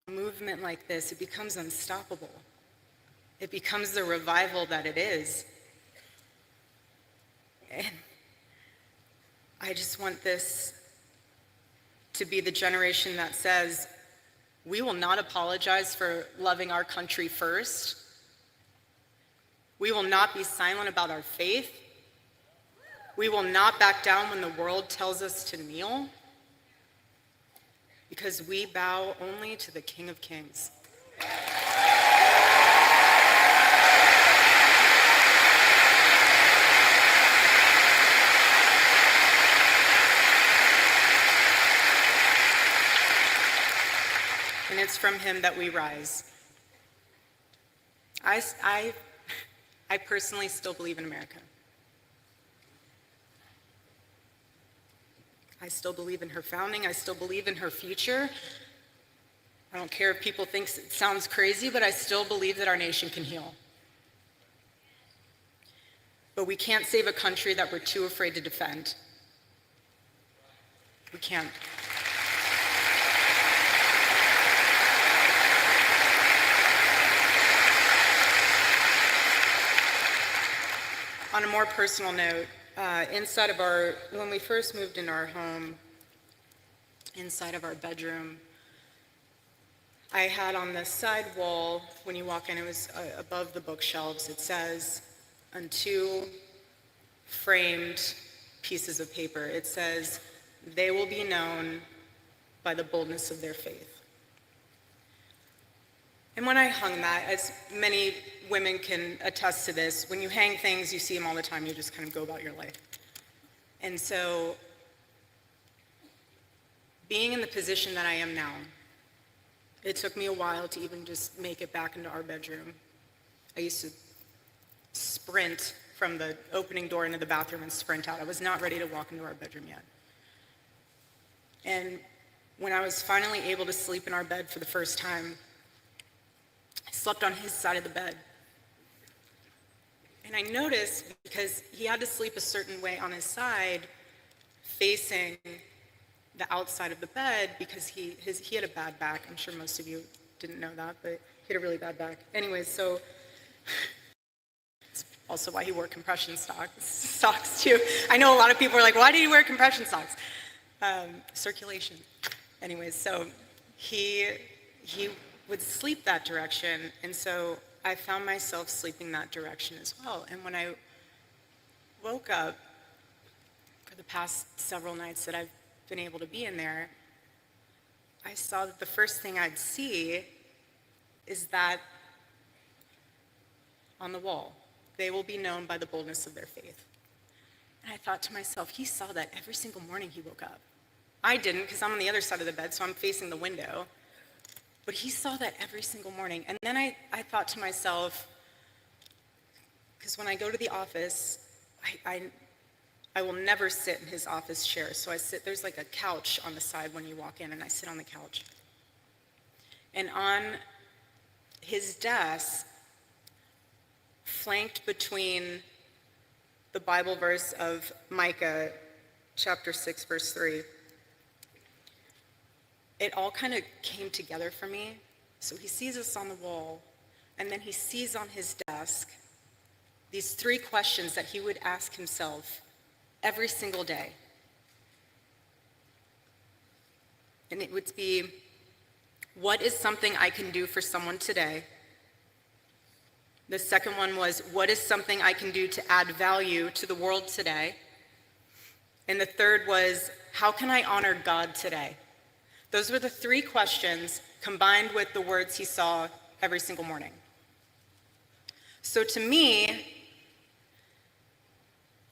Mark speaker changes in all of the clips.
Speaker 1: movement like this, it becomes unstoppable. It becomes the revival that it is. And I just want this to be the generation that says, we will not apologize for loving our country first. We will not be silent about our faith. We will not back down when the world tells us to kneel, because we bow only to the King of Kings. And it's from him that we rise. I personally still believe in America. I still believe in her founding. I still believe in her future. I don't care if people think it sounds crazy, but I still believe that our nation can heal. But we can't save a country that we're too afraid to defend. We can't. On a more personal note, when we first moved into our home, inside of our bedroom, I had on the side wall, when you walk in, it was above the bookshelves, it says, on two framed pieces of paper, it says, "They will be known by the boldness of their faith." And when I hung that, as many women can attest to this, when you hang things, you see them all the time, you just kind of go about your life. And so, being in the position that I am now, it took me a while to even just make it back into our bedroom. I used to sprint from the opening door into the bathroom and sprint out. I was not ready to walk into our bedroom yet. And when I was finally able to sleep in our bed for the first time, I slept on his side of the bed. And I noticed, because he had to sleep a certain way on his side, facing the outside of the bed, because he had a bad back. I'm sure most of you didn't know that, but he had a really bad back. Anyways, so it's also why he wore compression socks too. I know a lot of people are like, why do you wear compression socks? Circulation. Anyways, so he would sleep that direction, and so I found myself sleeping that direction as well. And when I woke up, for the past several nights that I've been able to be in there, I saw that the first thing I'd see is that on the wall, "They will be known by the boldness of their faith." And I thought to myself, he saw that every single morning he woke up. I didn't, because I'm on the other side of the bed, so I'm facing the window. But he saw that every single morning. And then I thought to myself, because when I go to the office, I will never sit in his office chair. So there's like a couch on the side when you walk in, and I sit on the couch. And on his desk, flanked between the Bible verse of Micah, chapter 6, verse 3, it all kind of came together for me. So he sees us on the wall, and then he sees on his desk these three questions that he would ask himself every single day. And it would be, what is something I can do for someone today? The second one was, what is something I can do to add value to the world today? And the third was, how can I honor God today? Those were the three questions combined with the words he saw every single morning. So to me,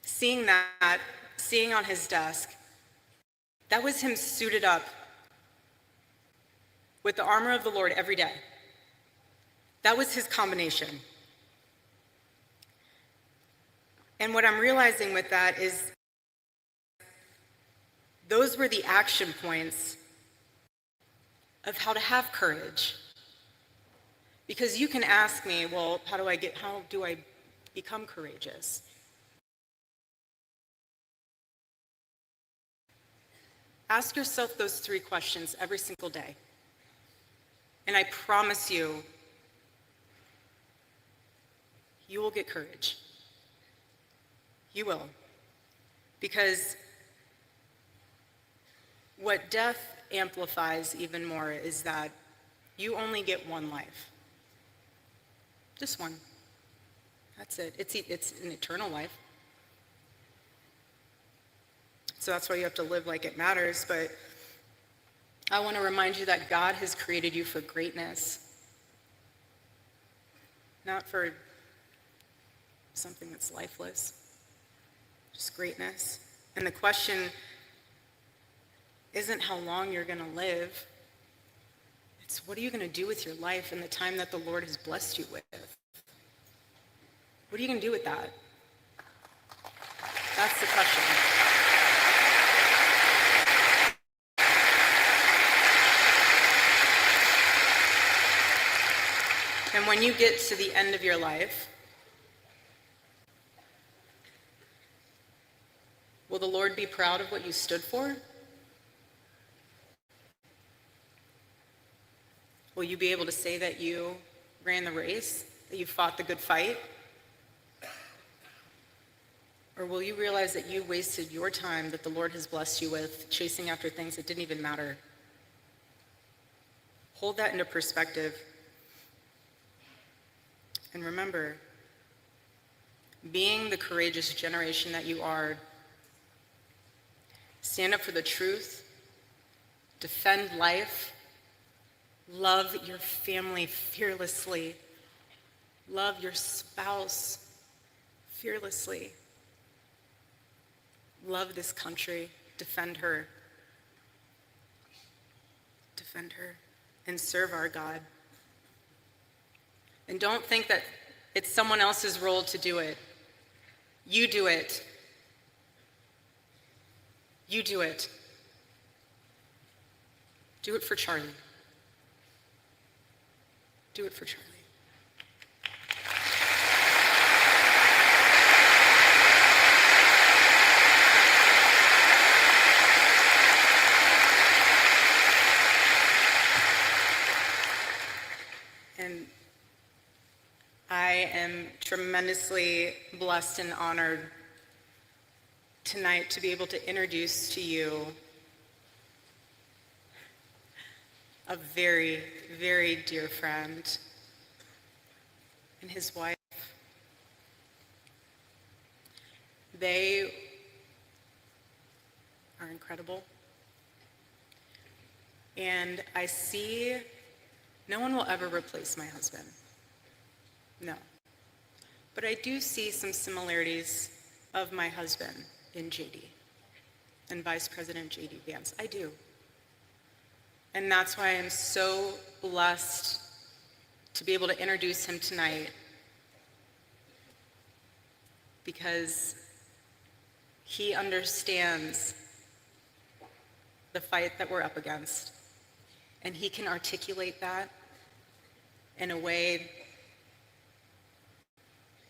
Speaker 1: seeing on his desk, that was him suited up with the armor of the Lord every day. That was his combination. And what I'm realizing with that is those were the action points of how to have courage. Because you can ask me, well, how do I become courageous? Ask yourself those three questions every single day. And I promise you, you will get courage. You will. Because what death amplifies even more is that you only get one life. Just one. That's it. It's an eternal life. So that's why you have to live like it matters. But I want to remind you that God has created you for greatness, not for something that's lifeless, just greatness. And the question isn't how long you're going to live. It's what are you going to do with your life and the time that the Lord has blessed you with? What are you going to do with that? That's the question. And when you get to the end of your life, will the Lord be proud of what you stood for? Will you be able to say that you ran the race, that you fought the good fight? Or will you realize that you wasted your time that the Lord has blessed you with chasing after things that didn't even matter? Hold that into perspective. And remember, being the courageous generation that you are, stand up for the truth, defend life, love your family fearlessly, love your spouse fearlessly, love this country, defend her, and serve our God. And don't think that it's someone else's role to do it. You do it. You do it. Do it for Charlie. Do it for Charlie. And I am tremendously blessed and honored tonight to be able to introduce to you a very, very dear friend and his wife. They are incredible. And I see no one will ever replace my husband. No. But I do see some similarities of my husband in JD and Vice President JD Vance. I do. And that's why I'm so blessed to be able to introduce him tonight, because he understands the fight that we're up against, and he can articulate that in a way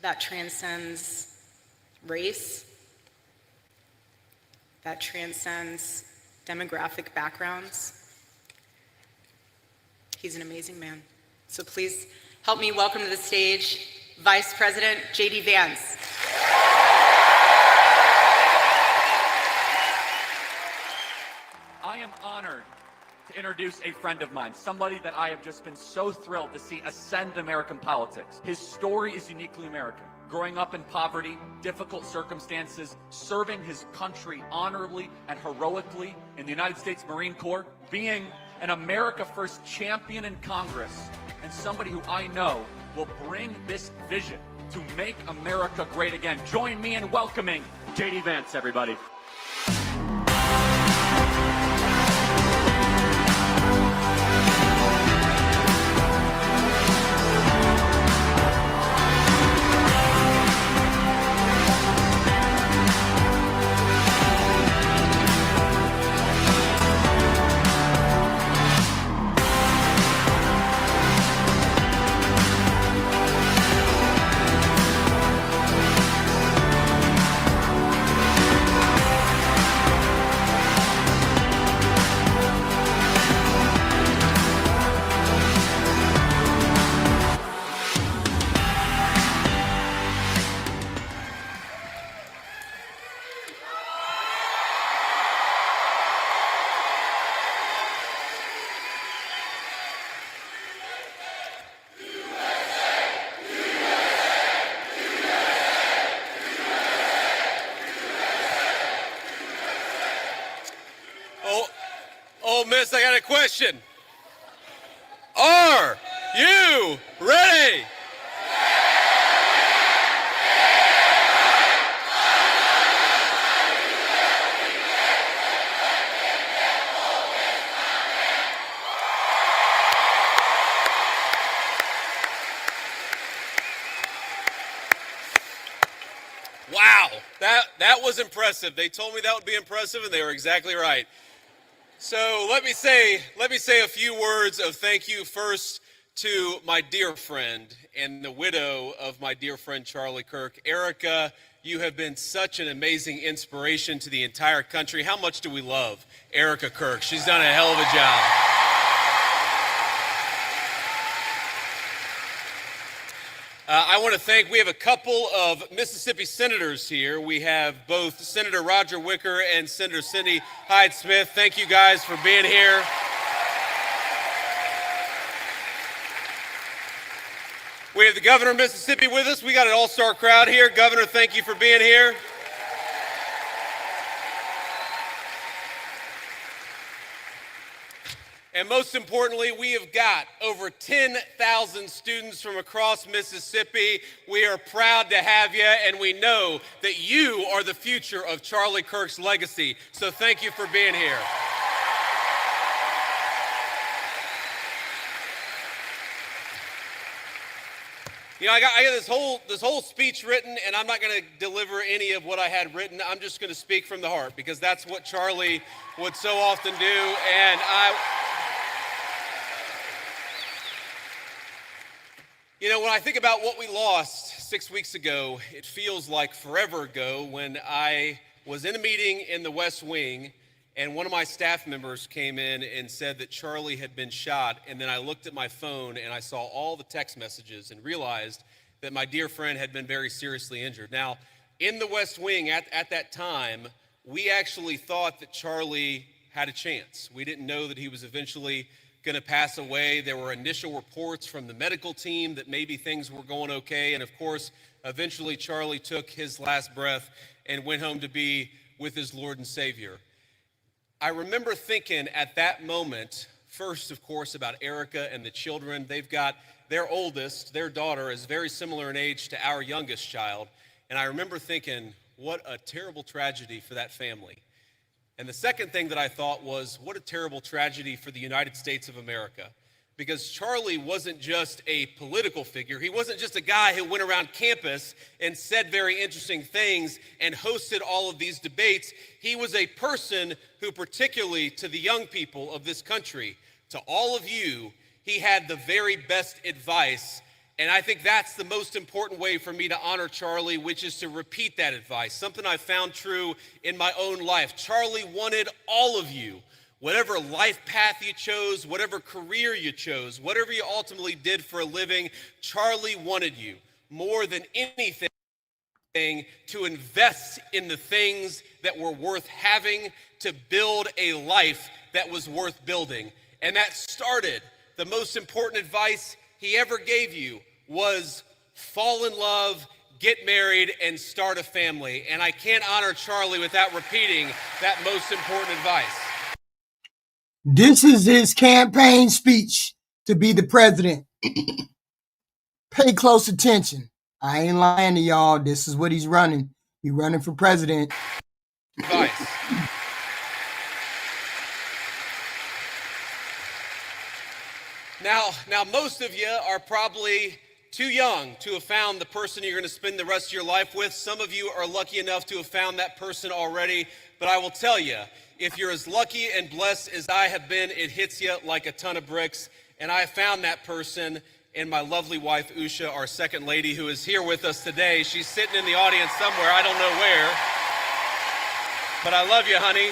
Speaker 1: that transcends race, that transcends demographic backgrounds. He's an amazing man. So please help me welcome to the stage Vice President JD Vance.
Speaker 2: I am honored to introduce a friend of mine, somebody that I have just been so thrilled to see ascend American politics. His story is uniquely American. Growing up in poverty, difficult circumstances, serving his country honorably and heroically in the United States Marine Corps, being an America First champion in Congress, and somebody who I know will bring this vision to make America great again. Join me in welcoming JD Vance, everybody.
Speaker 3: this, I got a question. Are you ready? Wow, that was impressive. They told me that would be impressive, and they were exactly right. So let me say a few words of thank you first to my dear friend and the widow of my dear friend Charlie Kirk. Erica, you have been such an amazing inspiration to the entire country. How much do we love Erica Kirk? She's done a hell of a job. I want to thank, we have a couple of Mississippi senators here. We have both Senator Roger Wicker and Senator Cindy Hyde-Smith. Thank you guys for being here. We have the governor of Mississippi with us. We got an all-star crowd here. Governor, thank you for being here. And most importantly, we have got over 10,000 students from across Mississippi. We are proud to have you, and we know that you are the future of Charlie Kirk's legacy. So thank you for being here. You know, I got this whole speech written, and I'm not going to deliver any of what I had written. I'm just going to speak from the heart, because that's what Charlie would so often do. And you know, when I think about what we lost 6 weeks ago, it feels like forever ago when I was in a meeting in the West Wing, and one of my staff members came in and said that Charlie had been shot. And then I looked at my phone and I saw all the text messages and realized that my dear friend had been very seriously injured. Now, in the West Wing at that time, we actually thought that Charlie had a chance. We didn't know that he was eventually going to pass away. There were initial reports from the medical team that maybe things were going okay. And of course, eventually Charlie took his last breath and went home to be with his Lord and Savior. I remember thinking at that moment, first, of course, about Erica and the children. They've got their oldest, their daughter, is very similar in age to our youngest child. And I remember thinking, what a terrible tragedy for that family. And the second thing that I thought was, what a terrible tragedy for the United States of America. Because Charlie wasn't just a political figure. He wasn't just a guy who went around campus and said very interesting things and hosted all of these debates. He was a person who, particularly to the young people of this country, to all of you, he had the very best advice. And I think that's the most important way for me to honor Charlie, which is to repeat that advice, something I found true in my own life. Charlie wanted all of you, whatever life path you chose, whatever career you chose, whatever you ultimately did for a living, Charlie wanted you more than anything to invest in the things that were worth having, to build a life that was worth building. And that started, the most important advice he ever gave you was fall in love, get married, and start a family. And I can't honor Charlie without repeating that most important advice.
Speaker 4: This is his campaign speech to be the president. Pay close attention. I ain't lying to y'all. This is what he's running. He's running for president.
Speaker 3: Advice. Now, most of you are probably too young to have found the person you're going to spend the rest of your life with. Some of you are lucky enough to have found that person already. But I will tell you, if you're as lucky and blessed as I have been, it hits you like a ton of bricks. And I found that person in my lovely wife, Usha, our second lady, who is here with us today. She's sitting in the audience somewhere. I don't know where. But I love you, honey.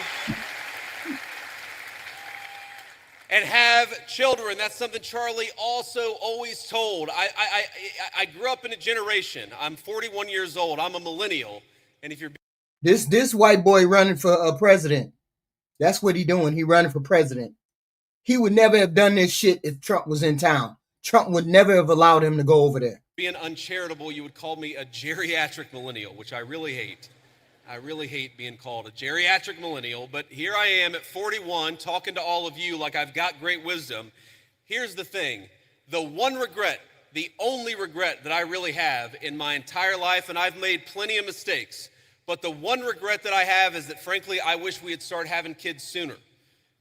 Speaker 3: And have children. That's something Charlie also always told. I grew up in a generation. I'm 41 years old. I'm a millennial. And if you're
Speaker 4: This white boy running for president. That's what he doing. He running for president. He would never have done this shit if Trump was in town. Trump would never have allowed him to go over there.
Speaker 3: being uncharitable, you would call me a geriatric millennial, which I really hate. I really hate being called a geriatric millennial, but here I am at 41 talking to all of you like I've got great wisdom. Here's the thing. The one regret, the only regret that I really have in my entire life, and I've made plenty of mistakes, but the one regret that I have is that, frankly, I wish we had started having kids sooner.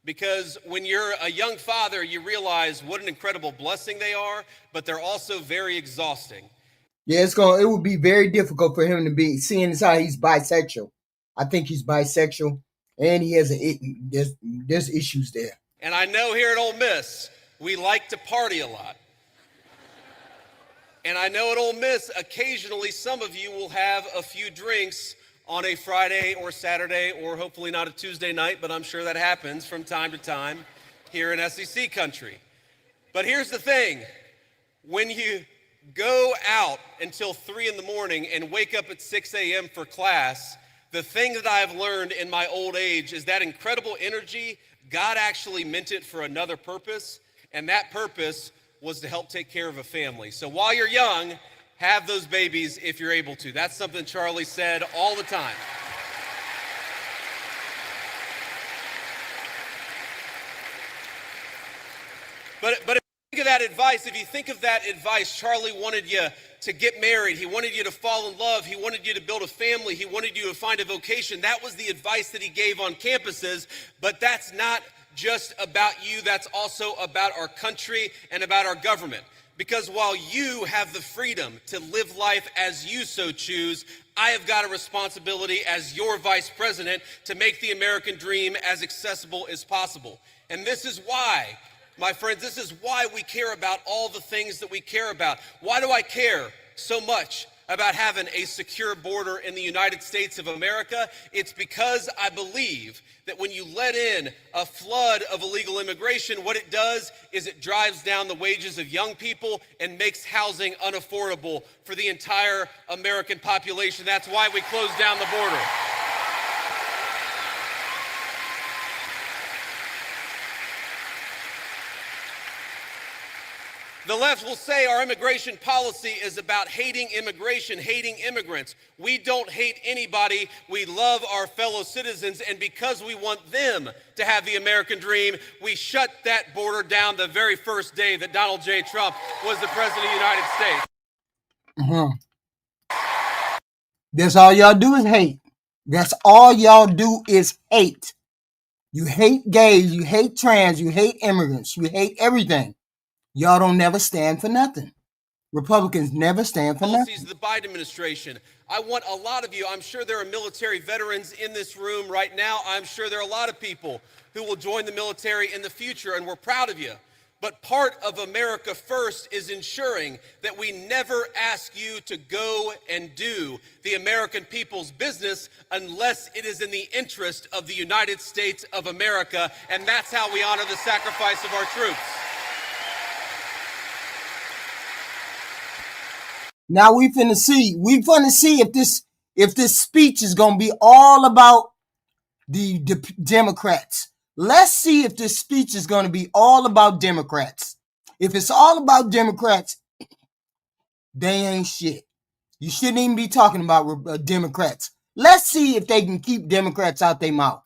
Speaker 3: Because when you're a young father, you realize what an incredible blessing they are, but they're also very exhausting.
Speaker 4: Yeah, it would be very difficult for him to be, seeing as how he's bisexual. I think he's bisexual, and he has there's issues there.
Speaker 3: And I know here at Ole Miss, we like to party a lot. And I know at Ole Miss, occasionally some of you will have a few drinks on a Friday or Saturday, or hopefully not a Tuesday night, but I'm sure that happens from time to time here in SEC country. But here's the thing. When you go out until 3 in the morning and wake up at 6 a.m. for class, the thing that I've learned in my old age is that incredible energy, God actually meant it for another purpose, and that purpose was to help take care of a family. So while you're young, have those babies if you're able to. That's something Charlie said all the time. But if you think of that advice, Charlie wanted you to get married. He wanted you to fall in love. He wanted you to build a family. He wanted you to find a vocation. That was the advice that he gave on campuses. But that's not just about you. That's also about our country and about our government. Because while you have the freedom to live life as you so choose, I have got a responsibility as your vice president to make the American dream as accessible as possible. And this is why, my friends, this is why we care about all the things that we care about. Why do I care so much about having a secure border in the United States of America? It's because I believe that when you let in a flood of illegal immigration, what it does is it drives down the wages of young people and makes housing unaffordable for the entire American population. That's why we closed down the border. The left will say our immigration policy is about hating immigration, hating immigrants. We don't hate anybody. We love our fellow citizens, and because we want them to have the American dream, we shut that border down the very first day that Donald J. Trump was the president of the United States.
Speaker 4: That's all y'all do is hate. That's all y'all do is hate. You hate gays, you hate trans, you hate immigrants, you hate everything. Y'all don't never stand for nothing. Republicans never stand for nothing.
Speaker 3: Policies of the Biden administration. I want a lot of you, I'm sure there are military veterans in this room right now. I'm sure there are a lot of people who will join the military in the future, and we're proud of you. But part of America First is ensuring that we never ask you to go and do the American people's business unless it is in the interest of the United States of America, and that's how we honor the sacrifice of our troops.
Speaker 4: Now we finna see if this speech is gonna be all about the Democrats. Let's see if this speech is gonna be all about Democrats. If it's all about Democrats, they ain't shit. You shouldn't even be talking about Democrats. Let's see if they can keep Democrats out their mouth.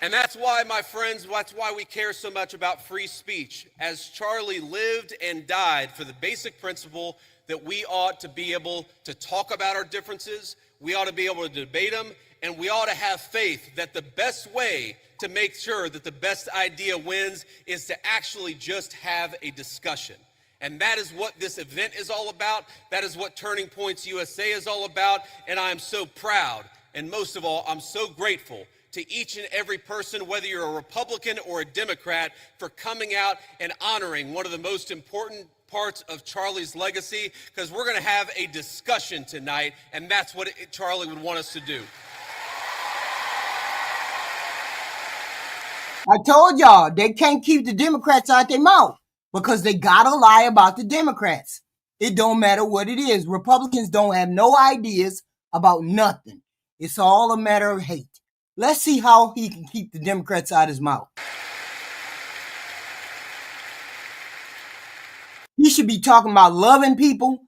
Speaker 3: And that's why, my friends, that's why we care so much about free speech, as Charlie lived and died for the basic principle that we ought to be able to talk about our differences, we ought to be able to debate them, and we ought to have faith that the best way to make sure that the best idea wins is to actually just have a discussion. And that is what this event is all about. That is what Turning Points USA is all about. And I am so proud, and most of all, I'm so grateful to each and every person, whether you're a Republican or a Democrat, for coming out and honoring one of the most important parts of Charlie's legacy, because we're going to have a discussion tonight, and that's what Charlie would want us to do.
Speaker 4: I told y'all they can't keep the Democrats out their mouth because they gotta lie about the Democrats. It don't matter what it is. Republicans don't have no ideas about nothing. It's all a matter of hate. Let's see how he can keep the Democrats out of his mouth. He should be talking about loving people,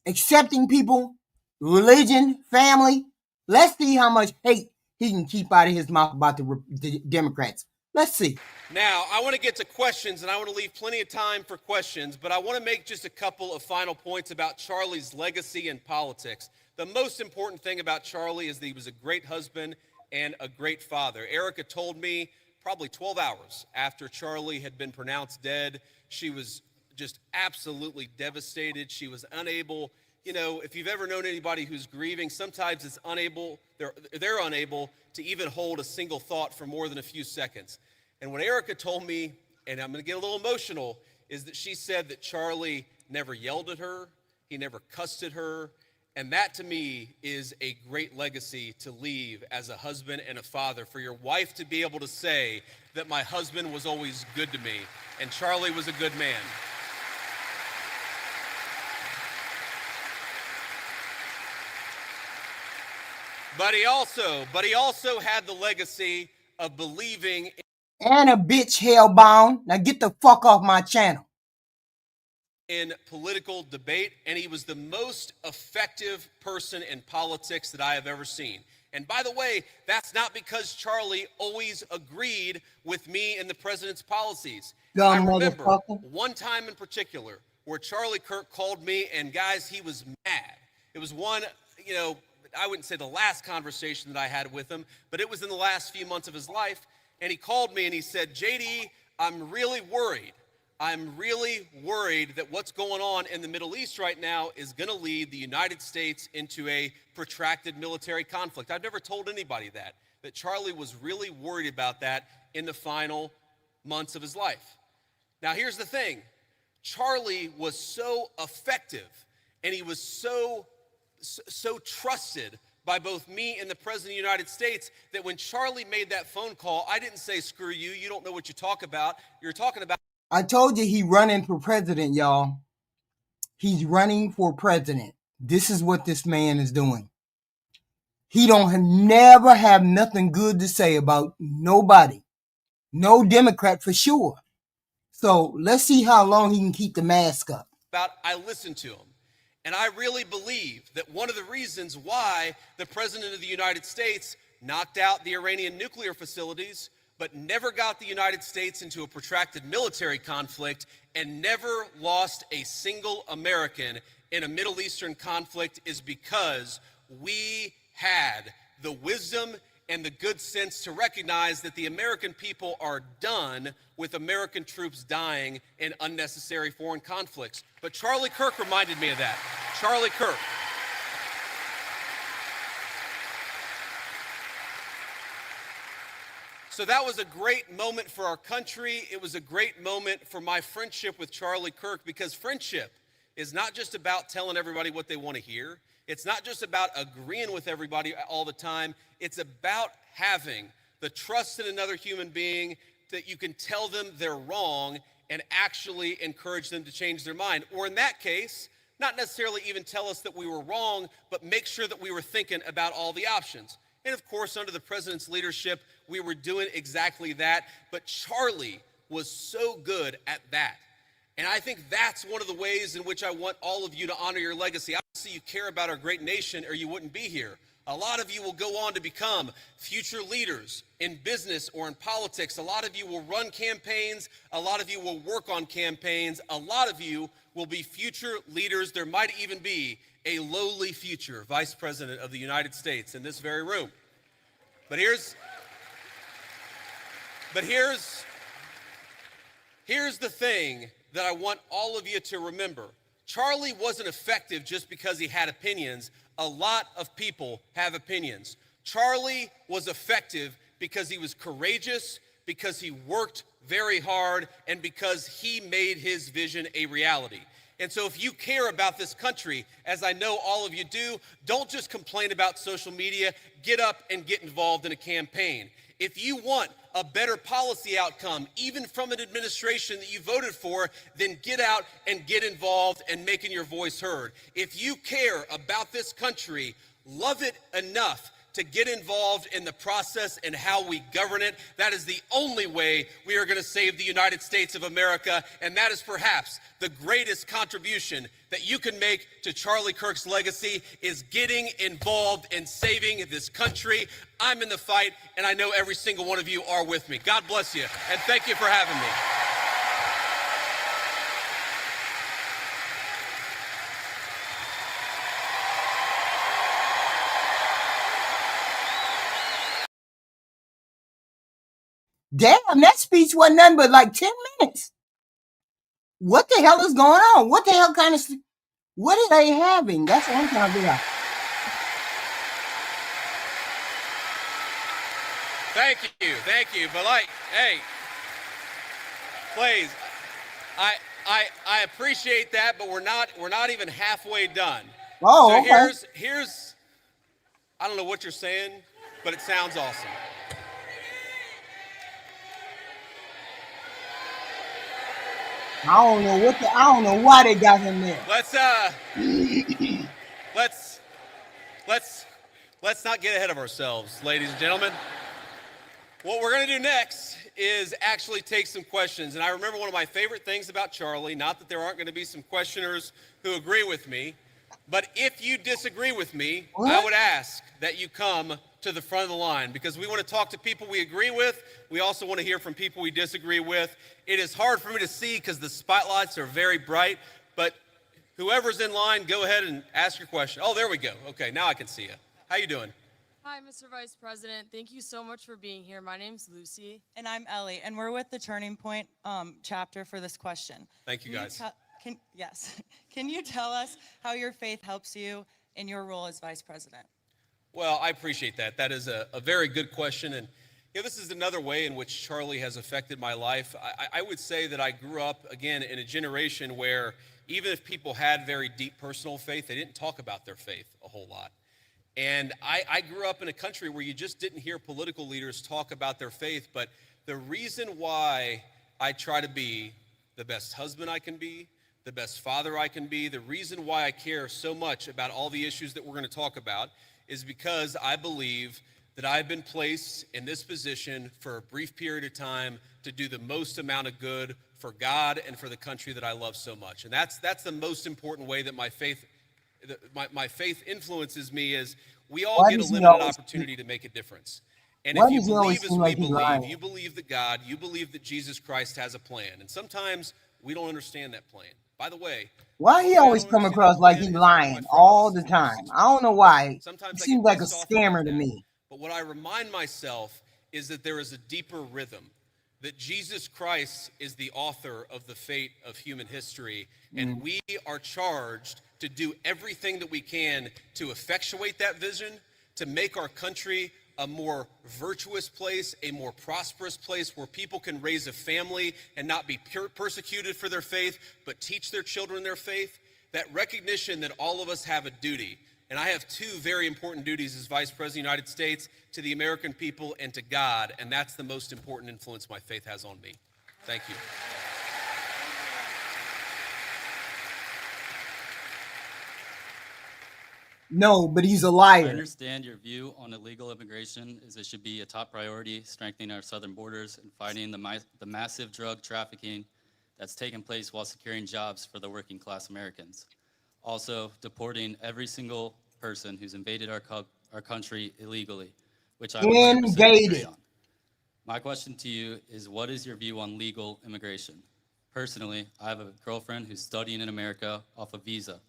Speaker 4: accepting people, religion, family. Let's see how much hate he can keep out of his mouth about the Democrats. Let's see.
Speaker 3: Now, I want to get to questions, and I want to leave plenty of time for questions, but I want to make just a couple of final points about Charlie's legacy in politics. The most important thing about Charlie is that he was a great husband and a great father. Erica told me probably 12 hours after Charlie had been pronounced dead, she was just absolutely devastated. She was unable, you know, if you've ever known anybody who's grieving, sometimes it's unable, they're unable to even hold a single thought for more than a few seconds. And what Erica told me, and I'm going to get a little emotional, is that she said that Charlie never yelled at her, he never cussed at her, and that to me is a great legacy to leave as a husband and a father, for your wife to be able to say that my husband was always good to me, and Charlie was a good man. But he also had the legacy of believing
Speaker 4: And a bitch hellbound. Now get the fuck off my channel.
Speaker 3: in political debate, and he was the most effective person in politics that I have ever seen. And by the way, that's not because Charlie always agreed with me and the president's policies. I
Speaker 4: Dumb
Speaker 3: remember
Speaker 4: motherfucker.
Speaker 3: one time in particular where Charlie Kirk called me, and guys, he was mad. It was one, you know, I wouldn't say the last conversation that I had with him, but it was in the last few months of his life. And he called me and he said, JD, I'm really worried. I'm really worried that what's going on in the Middle East right now is going to lead the United States into a protracted military conflict. I've never told anybody that Charlie was really worried about that in the final months of his life. Now, here's the thing. Charlie was so effective and he was so trusted by both me and the President of the United States that when Charlie made that phone call, I didn't say, screw you, you don't know what you talk about. You're talking about.
Speaker 4: I told you he running for president, y'all. He's running for president. This is what this man is doing. He don't never have nothing good to say about nobody. No Democrat for sure. So let's see how long he can keep the mask up.
Speaker 3: I listened to him. And I really believe that one of the reasons why the President of the United States knocked out the Iranian nuclear facilities, but never got the United States into a protracted military conflict and never lost a single American in a Middle Eastern conflict is because we had the wisdom and the good sense to recognize that the American people are done with American troops dying in unnecessary foreign conflicts. But Charlie Kirk reminded me of that. Charlie Kirk. So that was a great moment for our country. It was a great moment for my friendship with Charlie Kirk, because friendship is not just about telling everybody what they want to hear. It's not just about agreeing with everybody all the time. It's about having the trust in another human being that you can tell them they're wrong and actually encourage them to change their mind. Or in that case, not necessarily even tell us that we were wrong, but make sure that we were thinking about all the options. And of course, under the president's leadership, we were doing exactly that. But Charlie was so good at that. And I think that's one of the ways in which I want all of you to honor your legacy. Obviously, you care about our great nation or you wouldn't be here. A lot of you will go on to become future leaders in business or in politics. A lot of you will run campaigns. A lot of you will work on campaigns. A lot of you will be future leaders. There might even be a lowly future vice president of the United States in this very room. But here's the thing that I want all of you to remember. Charlie wasn't effective just because he had opinions. A lot of people have opinions. Charlie was effective because he was courageous, because he worked very hard, and because he made his vision a reality. And so if you care about this country, as I know all of you do, don't just complain about social media. Get up and get involved in a campaign. If you want a better policy outcome, even from an administration that you voted for, then get out and get involved and making your voice heard. If you care about this country, love it enough to get involved in the process and how we govern it. That is the only way we are going to save the United States of America, and that is perhaps the greatest contribution that you can make to Charlie Kirk's legacy is getting involved in saving this country. I'm in the fight, and I know every single one of you are with me. God bless you, and thank you for having me.
Speaker 4: Damn, that speech wasn't nothing but like 10 minutes. What the hell is going on? What the hell kind of, what are they having? That's what I'm trying to figure out.
Speaker 3: Thank you. But like, hey, please, I appreciate that, but we're not even halfway done.
Speaker 4: Oh,
Speaker 3: so
Speaker 4: okay.
Speaker 3: here's, I don't know what you're saying, but it sounds awesome.
Speaker 4: I don't know why they got him there.
Speaker 3: Let's not get ahead of ourselves, ladies and gentlemen. What we're going to do next is actually take some questions. And I remember one of my favorite things about Charlie, not that there aren't going to be some questioners who agree with me, but if you disagree with me,
Speaker 4: What?
Speaker 3: I would ask that you come to the front of the line, because we want to talk to people we agree with. We also want to hear from people we disagree with. It is hard for me to see because the spotlights are very bright, but whoever's in line, go ahead and ask your question. Oh, there we go. Okay, now I can see you. How you doing?
Speaker 5: Hi, Mr. Vice President. Thank you so much for being here. My name's Lucy.
Speaker 6: And I'm Ellie, and we're with the Turning Point chapter for this question.
Speaker 3: Thank you, guys.
Speaker 6: Can you tell us how your faith helps you in your role as Vice President?
Speaker 3: Well, I appreciate that. That is a very good question. And this is another way in which Charlie has affected my life. I would say that I grew up, again, in a generation where even if people had very deep personal faith, they didn't talk about their faith a whole lot. And I grew up in a country where you just didn't hear political leaders talk about their faith. But the reason why I try to be the best husband I can be, the best father I can be, the reason why I care so much about all the issues that we're going to talk about is because I believe that I've been placed in this position for a brief period of time to do the most amount of good for God and for the country that I love so much. And that's the most important way that my faith influences me, is we all get a limited opportunity to make a difference. And if you believe as we believe, you believe that God, you believe that Jesus Christ has a plan. And sometimes we don't understand that plan. By the way,
Speaker 4: why he always come across like he's lying all the time? I don't know why. He seems like a scammer to me.
Speaker 3: But what I remind myself is that there is a deeper rhythm, that Jesus Christ is the author of the fate of human history, and we are charged to do everything that we can to effectuate that vision, to make our country a more virtuous place, a more prosperous place where people can raise a family and not be persecuted for their faith, but teach their children their faith. That recognition that all of us have a duty. And I have two very important duties as Vice President of the United States, to the American people and to God, and that's the most important influence my faith has on me. Thank you.
Speaker 4: No, but he's a liar.
Speaker 7: I understand your view on illegal immigration is it should be a top priority, strengthening our southern borders and fighting the massive drug trafficking that's taking place while securing jobs for the working class Americans. Also, deporting every single person who's invaded our country illegally, which I would 100% agree on. My question to you is, what is your view on legal immigration? Personally, I have a girlfriend who's studying in America off a visa.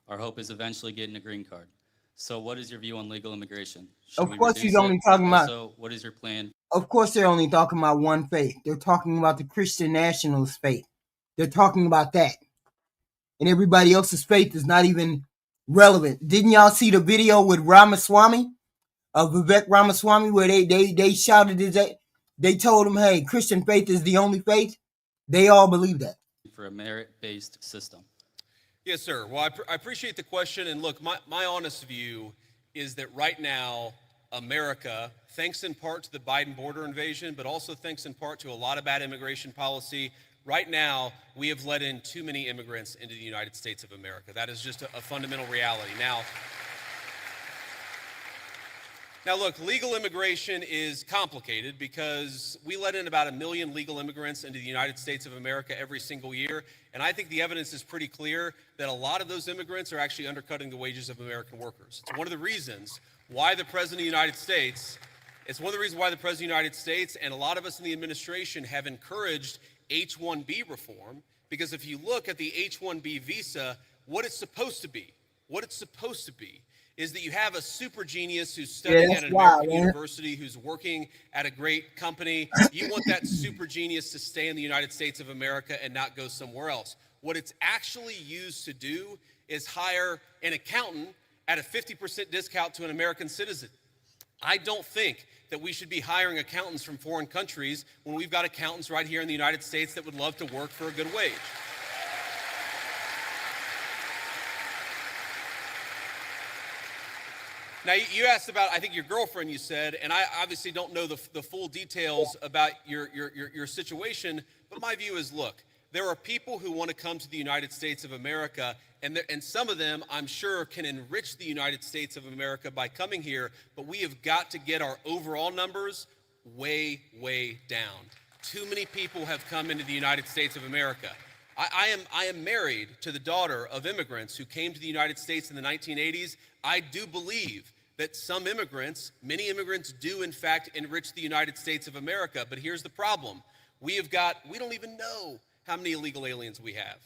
Speaker 7: Our hope is eventually getting a green card. So what is your view on legal immigration?
Speaker 4: Of course he's only talking about...
Speaker 7: Also, what is your plan?
Speaker 4: Of course they're only talking about one faith. They're talking about the Christian nationalist faith. They're talking about that. And everybody else's faith is not even relevant. Didn't y'all see the video with Ramaswamy? Of Vivek Ramaswamy, where they shouted his... They told him, hey, Christian faith is the only faith. They all believe that.
Speaker 7: For a merit-based system.
Speaker 3: Yes, sir. Well, I appreciate the question. And look, my honest view is that right now, America, thanks in part to the Biden border invasion, but also thanks in part to a lot of bad immigration policy, right now, we have let in too many immigrants into the United States of America. That is just a fundamental reality. Now, Now, look, legal immigration is complicated because we let in about 1 million legal immigrants into the United States of America every single year. And I think the evidence is pretty clear that a lot of those immigrants are actually undercutting the wages of American workers. It's one of the reasons why the President of the United States, and a lot of us in the administration have encouraged H-1B reform, because if you look at the H-1B visa, what it's supposed to be is that you have a super genius who's studying at an American university, who's working at a great company. You want that super genius to stay in the United States of America and not go somewhere else. What it's actually used to do is hire an accountant at a 50% discount to an American citizen. I don't think that we should be hiring accountants from foreign countries when we've got accountants right here in the United States that would love to work for a good wage. Now, you asked about, I think, your girlfriend, you said, and I obviously don't know the full details about your situation, but my view is, look, there are people who want to come to the United States of America, and some of them, I'm sure, can enrich the United States of America by coming here, but we have got to get our overall numbers way, way down. Too many people have come into the United States of America. I am married to the daughter of immigrants who came to the United States in the 1980s. I do believe that some immigrants, many immigrants do in fact enrich the United States of America, but here's the problem. We don't even know how many illegal aliens we have.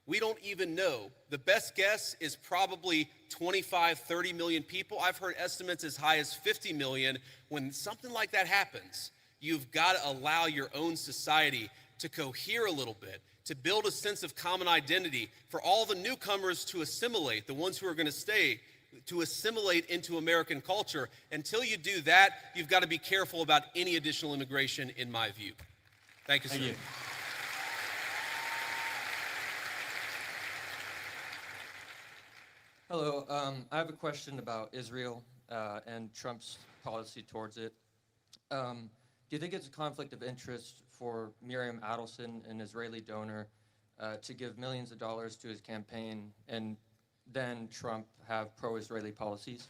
Speaker 3: We don't even know. The best guess is probably 25, 30 million people. I've heard estimates as high as 50 million. When something like that happens, you've got to allow your own society to cohere a little bit, to build a sense of common identity, for all the newcomers to assimilate, the ones who are going to stay, to assimilate into American culture. Until you do that, you've got to be careful about any additional immigration, in my view. Thank you, sir.
Speaker 7: Thank you.
Speaker 8: Hello, I have a question about Israel and Trump's policy towards it. Do you think it's a conflict of interest for Miriam Adelson, an Israeli donor, to give millions of dollars to his campaign and then Trump have pro-Israeli policies?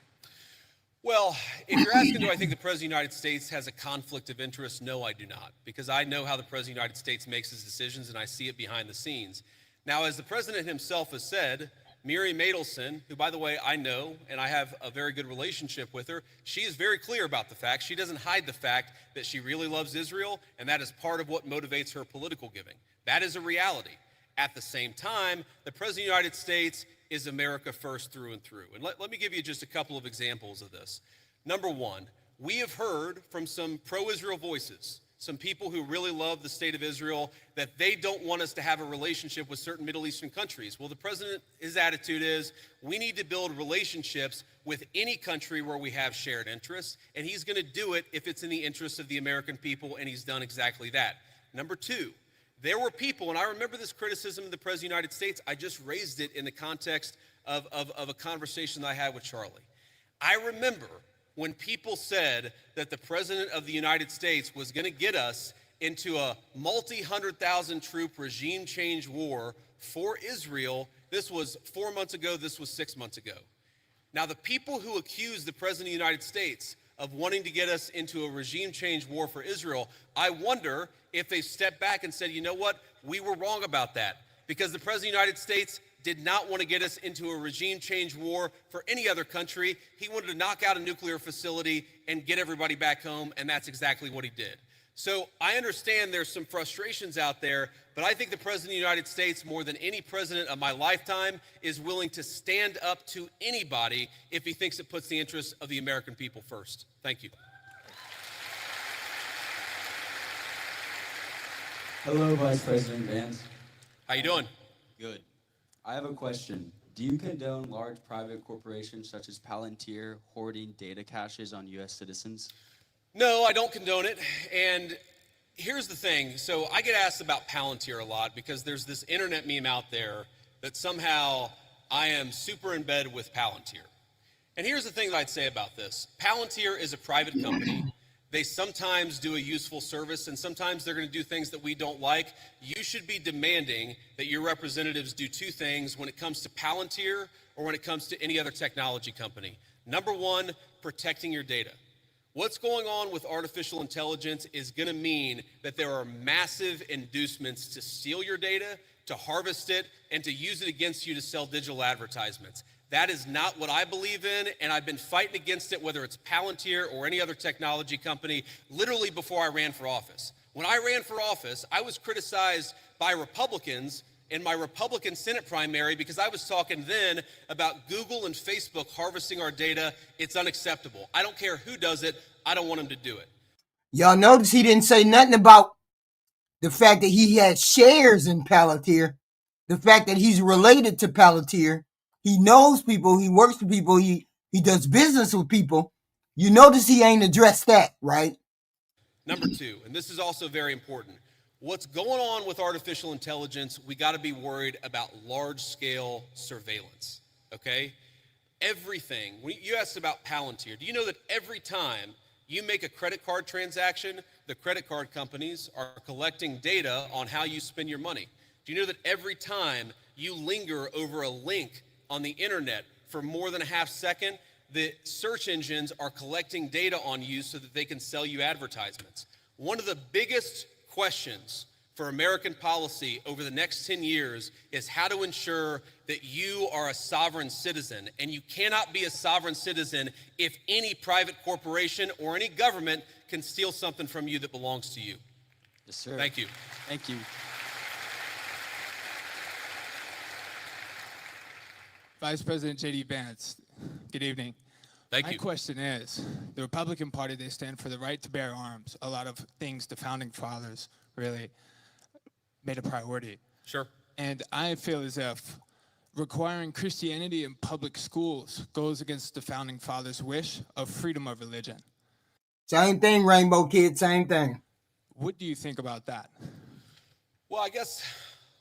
Speaker 3: Well, if you're asking, do I think the President of the United States has a conflict of interest? No, I do not, because I know how the President of the United States makes his decisions, and I see it behind the scenes. Now, as the President himself has said, Miriam Adelson, who, by the way, I know, and I have a very good relationship with her, she is very clear about the fact. She doesn't hide the fact that she really loves Israel, and that is part of what motivates her political giving. That is a reality. At the same time, the President of the United States is America first through and through. And let me give you just a couple of examples of this. Number one, we have heard from some pro-Israel voices, some people who really love the state of Israel, that they don't want us to have a relationship with certain Middle Eastern countries. Well, the president, his attitude is, we need to build relationships with any country where we have shared interests, and he's going to do it if it's in the interest of the American people, and he's done exactly that. Number two, there were people, and I remember this criticism of the President of the United States, I just raised it in the context of a conversation that I had with Charlie. I remember when people said that the President of the United States was going to get us into a multi-100,000 troop regime change war for Israel. This was 4 months ago, this was 6 months ago. Now, the people who accused the President of the United States of wanting to get us into a regime change war for Israel, I wonder if they stepped back and said, you know what, we were wrong about that, because the President of the United States did not want to get us into a regime change war for any other country. He wanted to knock out a nuclear facility and get everybody back home, and that's exactly what he did. So I understand there's some frustrations out there, but I think the President of the United States, more than any president of my lifetime, is willing to stand up to anybody if he thinks it puts the interests of the American people first. Thank you.
Speaker 9: Hello, Vice President Vance.
Speaker 3: How you doing?
Speaker 9: Good. I have a question. Do you condone large private corporations such as Palantir hoarding data caches on U.S. citizens?
Speaker 3: No, I don't condone it. And here's the thing. So I get asked about Palantir a lot because there's this internet meme out there that somehow I am super in bed with Palantir. And here's the thing that I'd say about this. Palantir is a private company. They sometimes do a useful service, and sometimes they're going to do things that we don't like. You should be demanding that your representatives do two things when it comes to Palantir or when it comes to any other technology company. Number one, protecting your data. What's going on with artificial intelligence is going to mean that there are massive inducements to steal your data, to harvest it, and to use it against you to sell digital advertisements. That is not what I believe in, and I've been fighting against it, whether it's Palantir or any other technology company, literally before I ran for office. When I ran for office, I was criticized by Republicans in my Republican Senate primary because I was talking then about Google and Facebook harvesting our data. It's unacceptable. I don't care who does it. I don't want them to do it.
Speaker 4: Y'all notice he didn't say nothing about the fact that he had shares in Palantir, the fact that he's related to Palantir. He knows people, he works with people, he does business with people. You notice he ain't addressed that, right?
Speaker 3: Number two, and this is also very important, what's going on with artificial intelligence, we got to be worried about large-scale surveillance, okay? Everything. You asked about Palantir. Do you know that every time you make a credit card transaction, the credit card companies are collecting data on how you spend your money? Do you know that every time you linger over a link on the internet for more than a half second, the search engines are collecting data on you so that they can sell you advertisements? One of the biggest questions for American policy over the next 10 years is how to ensure that you are a sovereign citizen. And you cannot be a sovereign citizen if any private corporation or any government can steal something from you that belongs to you.
Speaker 9: Yes, sir.
Speaker 3: Thank you.
Speaker 9: Thank you.
Speaker 10: Vice President J.D. Vance, good evening.
Speaker 3: Thank
Speaker 10: My
Speaker 3: you.
Speaker 10: question is, the Republican Party, they stand for the right to bear arms. A lot of things the founding fathers really made a priority.
Speaker 3: Sure.
Speaker 10: And I feel as if requiring Christianity in public schools goes against the founding fathers' wish of freedom of religion.
Speaker 4: Same thing, Rainbow Kid, same thing.
Speaker 10: What do you think about that?
Speaker 3: Well, I guess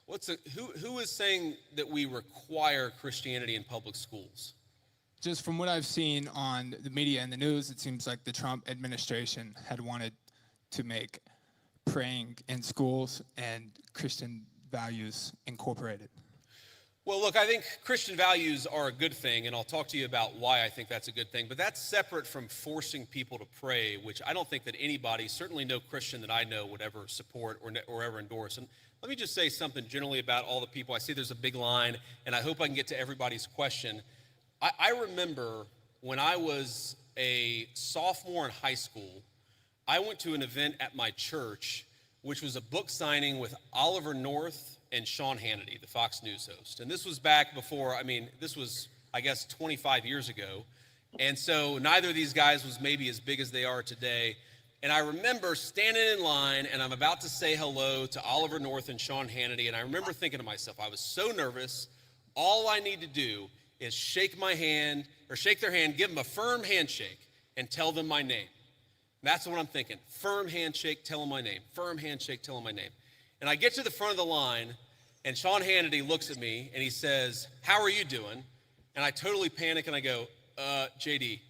Speaker 3: who is saying that we require Christianity in public schools?
Speaker 10: Just from what I've seen on the media and the news, it seems like the Trump administration had wanted to make praying in schools and Christian values incorporated.
Speaker 3: Well, look, I think Christian values are a good thing, and I'll talk to you about why I think that's a good thing, but that's separate from forcing people to pray, which I don't think that anybody, certainly no Christian that I know, would ever support or ever endorse. And let me just say something generally about all the people. I see there's a big line, and I hope I can get to everybody's question. I remember when I was a sophomore in high school, I went to an event at my church, which was a book signing with Oliver North and Sean Hannity, the Fox News host. And this was back before, this was, I guess, 25 years ago. And so neither of these guys was maybe as big as they are today. And I remember standing in line, and I'm about to say hello to Oliver North and Sean Hannity. And I remember thinking to myself, I was so nervous. All I need to do is shake their hand, give them a firm handshake, and tell them my name. That's what I'm thinking. Firm handshake, tell them my name. Firm handshake, tell them my name. And I get to the front of the line, and Sean Hannity looks at me, and he says, "How are you doing?" And I totally panic, and I go, JD.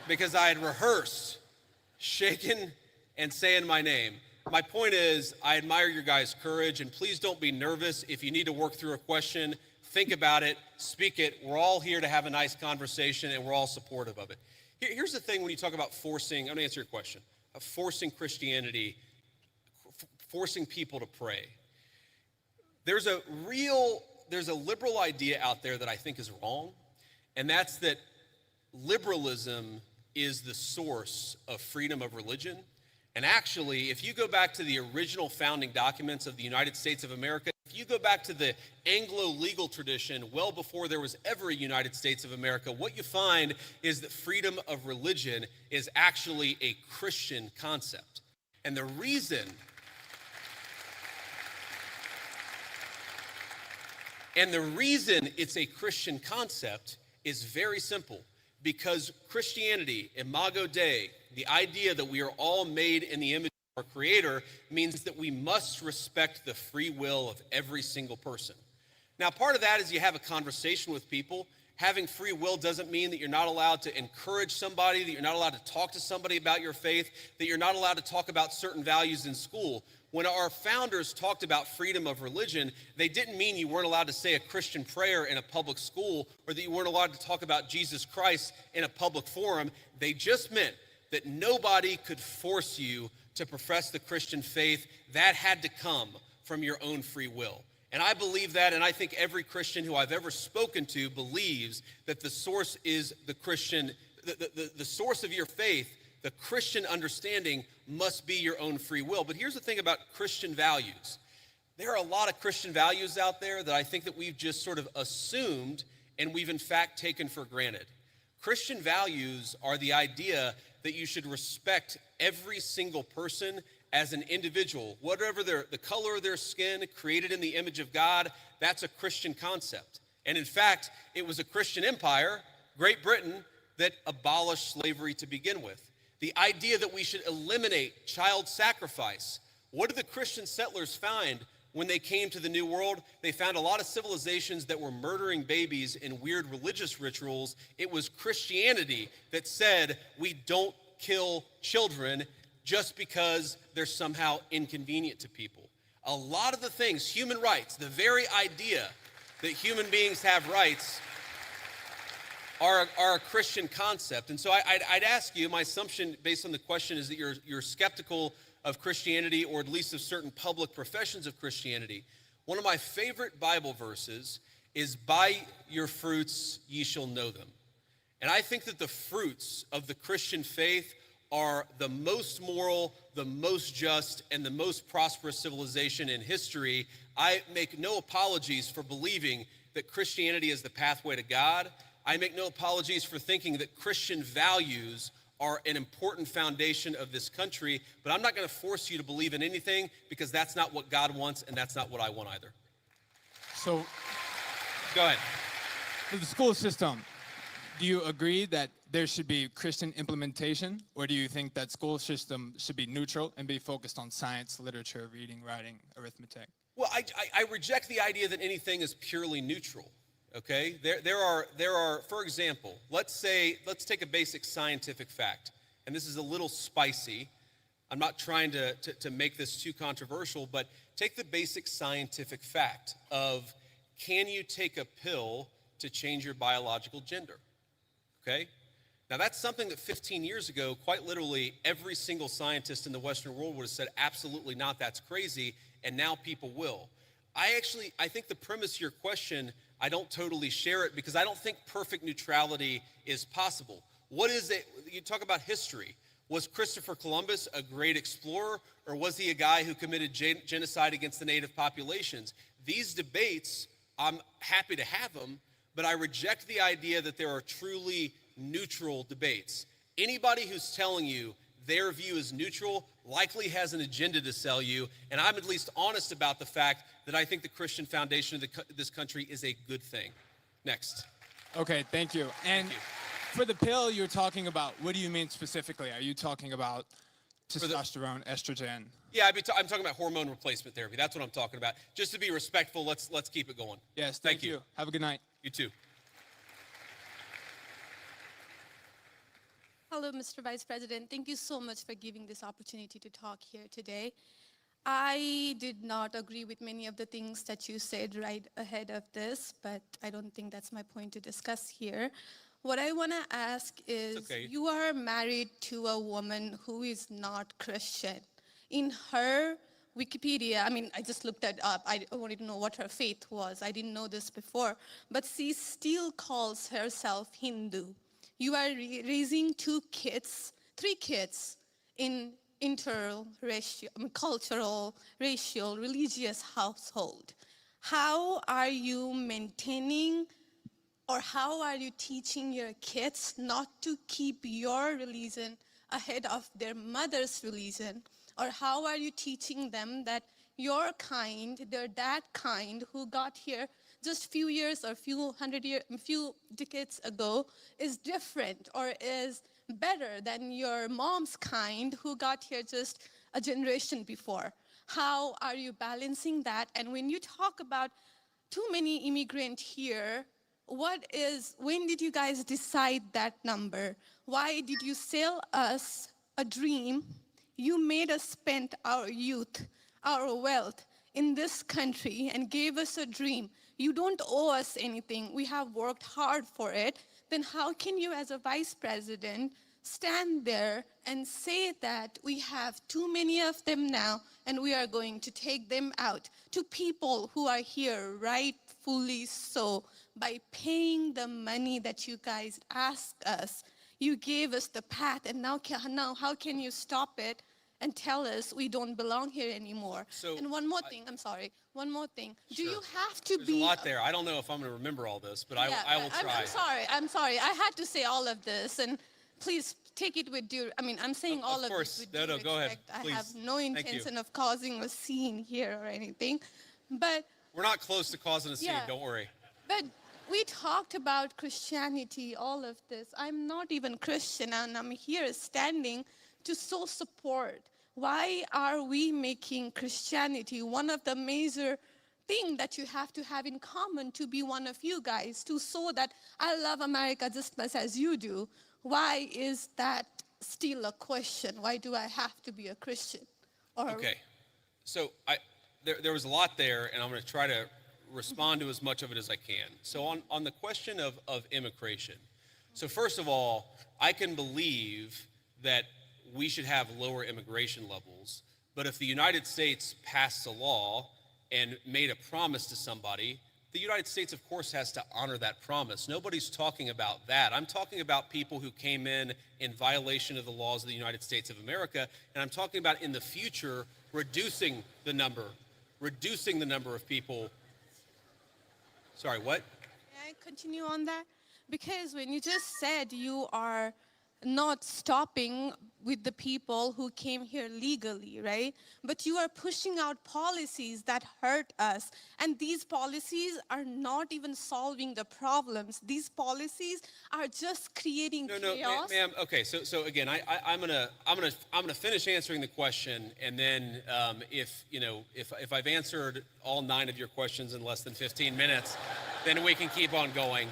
Speaker 3: Because I had rehearsed shaking and saying my name. My point is, I admire your guys' courage, and please don't be nervous. If you need to work through a question, think about it, speak it. We're all here to have a nice conversation, and we're all supportive of it. Here's the thing when you talk about forcing, I'm going to answer your question, forcing Christianity, forcing people to pray. There's a liberal idea out there that I think is wrong, and that's that liberalism is the source of freedom of religion. And actually, if you go back to the original founding documents of the United States of America, if you go back to the Anglo-legal tradition, well before there was ever a United States of America, what you find is that freedom of religion is actually a Christian concept. And the reason it's a Christian concept is very simple. Because Christianity, Imago Dei, the idea that we are all made in the image of our Creator, means that we must respect the free will of every single person. Now, part of that is you have a conversation with people. Having free will doesn't mean that you're not allowed to encourage somebody, that you're not allowed to talk to somebody about your faith, that you're not allowed to talk about certain values in school. When our founders talked about freedom of religion, they didn't mean you weren't allowed to say a Christian prayer in a public school or that you weren't allowed to talk about Jesus Christ in a public forum. They just meant that nobody could force you to profess the Christian faith. That had to come from your own free will. And I believe that, and I think every Christian who I've ever spoken to believes that the source is the Christian, the source of your faith, the Christian understanding must be your own free will. But here's the thing about Christian values. There are a lot of Christian values out there that I think that we've just sort of assumed and we've in fact taken for granted. Christian values are the idea that you should respect every single person as an individual, whatever the color of their skin, created in the image of God. That's a Christian concept. And in fact, it was a Christian empire, Great Britain, that abolished slavery to begin with. The idea that we should eliminate child sacrifice. What did the Christian settlers find when they came to the New World? They found a lot of civilizations that were murdering babies in weird religious rituals. It was Christianity that said we don't kill children just because they're somehow inconvenient to people. A lot of the things, human rights, the very idea that human beings have rights are a Christian concept. And so I'd ask you, my assumption based on the question is that you're skeptical of Christianity, or at least of certain public professions of Christianity. One of my favorite Bible verses is, "By your fruits ye shall know them." And I think that the fruits of the Christian faith are the most moral, the most just, and the most prosperous civilization in history. I make no apologies for believing that Christianity is the pathway to God. I make no apologies for thinking that Christian values are an important foundation of this country, but I'm not going to force you to believe in anything, because that's not what God wants, and that's not what I want either.
Speaker 10: So,
Speaker 3: Go ahead.
Speaker 10: for the school system, do you agree that there should be Christian implementation, or do you think that school system should be neutral and be focused on science, literature, reading, writing, arithmetic?
Speaker 3: Well, I reject the idea that anything is purely neutral. Okay, there are, for example, let's take a basic scientific fact, and this is a little spicy. I'm not trying to make this too controversial, but take the basic scientific fact of, can you take a pill to change your biological gender? Okay, now that's something that 15 years ago, quite literally, every single scientist in the Western world would have said, absolutely not, that's crazy, and now people will. I think the premise of your question, I don't totally share it, because I don't think perfect neutrality is possible. What is it? You talk about history. Was Christopher Columbus a great explorer, or was he a guy who committed genocide against the native populations? These debates, I'm happy to have them, but I reject the idea that there are truly neutral debates. Anybody who's telling you their view is neutral likely has an agenda to sell you, and I'm at least honest about the fact that I think the Christian foundation of this country is a good thing. Next.
Speaker 10: Okay, thank you. And for the pill you're talking about, what do you mean specifically? Are you talking about testosterone, estrogen?
Speaker 3: Yeah, I'm talking about hormone replacement therapy. That's what I'm talking about. Just to be respectful, let's keep it going.
Speaker 10: Yes, thank you. Have a good night.
Speaker 3: You too.
Speaker 11: Hello, Mr. Vice President. Thank you so much for giving this opportunity to talk here today. I did not agree with many of the things that you said right ahead of this, but I don't think that's my point to discuss here. What I want to ask is,
Speaker 3: okay.
Speaker 11: You are married to a woman who is not Christian. In her Wikipedia, I mean, I just looked it up. I wanted to know what her faith was. I didn't know this before, but she still calls herself Hindu. You are raising three kids in cultural, racial, religious household. How are you maintaining, or how are you teaching your kids not to keep your religion ahead of their mother's religion? Or how are you teaching them that your kind, they're that kind who got here just few years or few decades ago is different or is better than your mom's kind who got here just a generation before? How are you balancing that? And when you talk about too many immigrants here, when did you guys decide that number? Why did you sell us a dream? You made us spend our youth, our wealth in this country and gave us a dream. You don't owe us anything. We have worked hard for it. Then how can you, as a vice president, stand there and say that we have too many of them now and we are going to take them out, to people who are here rightfully so, by paying the money that you guys asked us. You gave us the path, and now how can you stop it and tell us we don't belong here anymore?
Speaker 3: So
Speaker 11: and one more thing, I'm sorry, one more thing. Do
Speaker 3: Sure.
Speaker 11: you have to
Speaker 3: There's
Speaker 11: be
Speaker 3: a lot there. I don't know if I'm going to remember all this, but I will try.
Speaker 11: I'm sorry. I had to say all of this, and please take it with due. I mean, I'm saying all of
Speaker 3: course.
Speaker 11: this with
Speaker 3: No,
Speaker 11: due
Speaker 3: no, go ahead.
Speaker 11: respect. I
Speaker 3: Please.
Speaker 11: have no
Speaker 3: Thank you.
Speaker 11: intention of causing a scene here or anything, but
Speaker 3: We're not close to causing a scene.
Speaker 11: Yeah.
Speaker 3: Don't worry.
Speaker 11: but we talked about Christianity, all of this. I'm not even Christian, and I'm here standing to so support. Why are we making Christianity one of the major thing that you have to have in common to be one of you guys, to show that I love America just as much as you do? Why is that still a question? Why do I have to be a Christian? Or
Speaker 3: Okay. So there was a lot there, and I'm going to try to respond to as much of it as I can. So on the question of immigration, so first of all, I can believe that we should have lower immigration levels, but if the United States passed a law and made a promise to somebody, the United States, of course, has to honor that promise. Nobody's talking about that. I'm talking about people who came in violation of the laws of the United States of America, and I'm talking about in the future reducing the number of people. Sorry, what?
Speaker 11: May I continue on that? Because when you just said you are not stopping with the people who came here legally, right? But you are pushing out policies that hurt us. And these policies are not even solving the problems. These policies are just creating chaos.
Speaker 3: Ma'am. Okay, so again, I'm gonna finish answering the question, and then if I've answered all 9 of your questions in less than 15 minutes, then we can keep on going.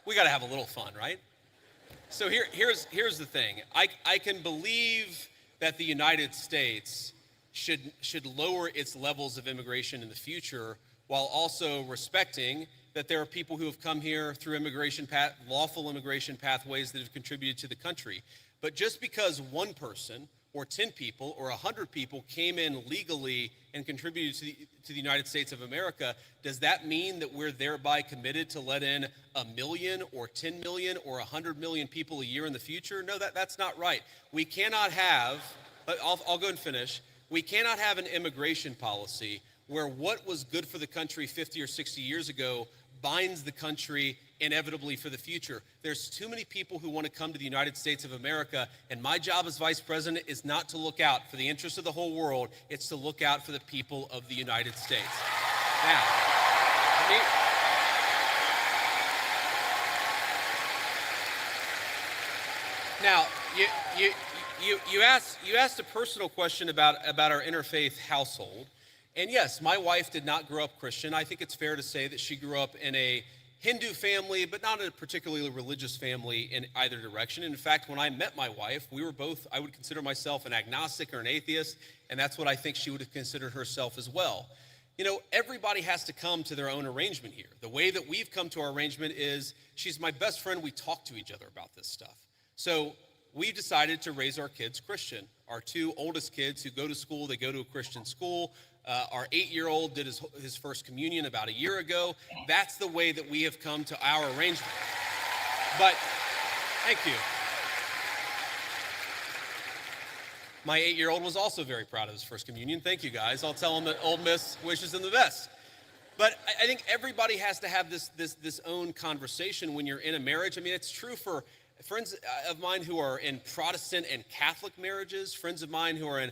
Speaker 3: We got to have a little fun, right? So here's the thing. I can believe that the United States should lower its levels of immigration in the future, while also respecting that there are people who have come here through lawful immigration pathways that have contributed to the country. But just because one person or 10 people or 100 people came in legally and contributed to the United States of America, does that mean that we're thereby committed to let in 1 million or 10 million or 100 million people a year in the future? No, that's not right. We cannot have, I'll go and finish. We cannot have an immigration policy where what was good for the country 50 or 60 years ago binds the country inevitably for the future. There's too many people who want to come to the United States of America, and my job as vice president is not to look out for the interests of the whole world, it's to look out for the people of the United States. Now, you asked a personal question about our interfaith household. And yes, my wife did not grow up Christian. I think it's fair to say that she grew up in a Hindu family, but not a particularly religious family in either direction. In fact, when I met my wife, we were both, I would consider myself an agnostic or an atheist, and that's what I think she would have considered herself as well. You know, everybody has to come to their own arrangement here. The way that we've come to our arrangement is she's my best friend. We talk to each other about this stuff. So we decided to raise our kids Christian. Our 2 oldest kids who go to school, they go to a Christian school. Our 8-year-old did his first communion about a year ago. That's the way that we have come to our arrangement. But, thank you. My 8-year-old was also very proud of his first communion. Thank you, guys. I'll tell him that Old Miss wishes him the best. But I think everybody has to have this own conversation when you're in a marriage. I mean, it's true for friends of mine who are in Protestant and Catholic marriages, friends of mine who are in,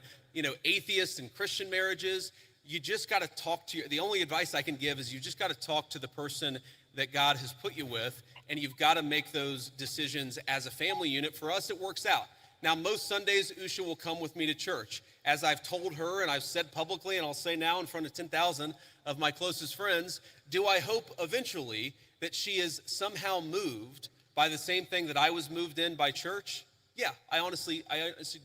Speaker 3: atheist and Christian marriages. You just got to talk to the only advice I can give is you just got to talk to the person that God has put you with, and you've got to make those decisions as a family unit. For us, it works out. Now, most Sundays, Usha will come with me to church. As I've told her, and I've said publicly, and I'll say now in front of 10,000 of my closest friends, do I hope eventually that she is somehow moved by the same thing that I was moved in by church? Yeah, I honestly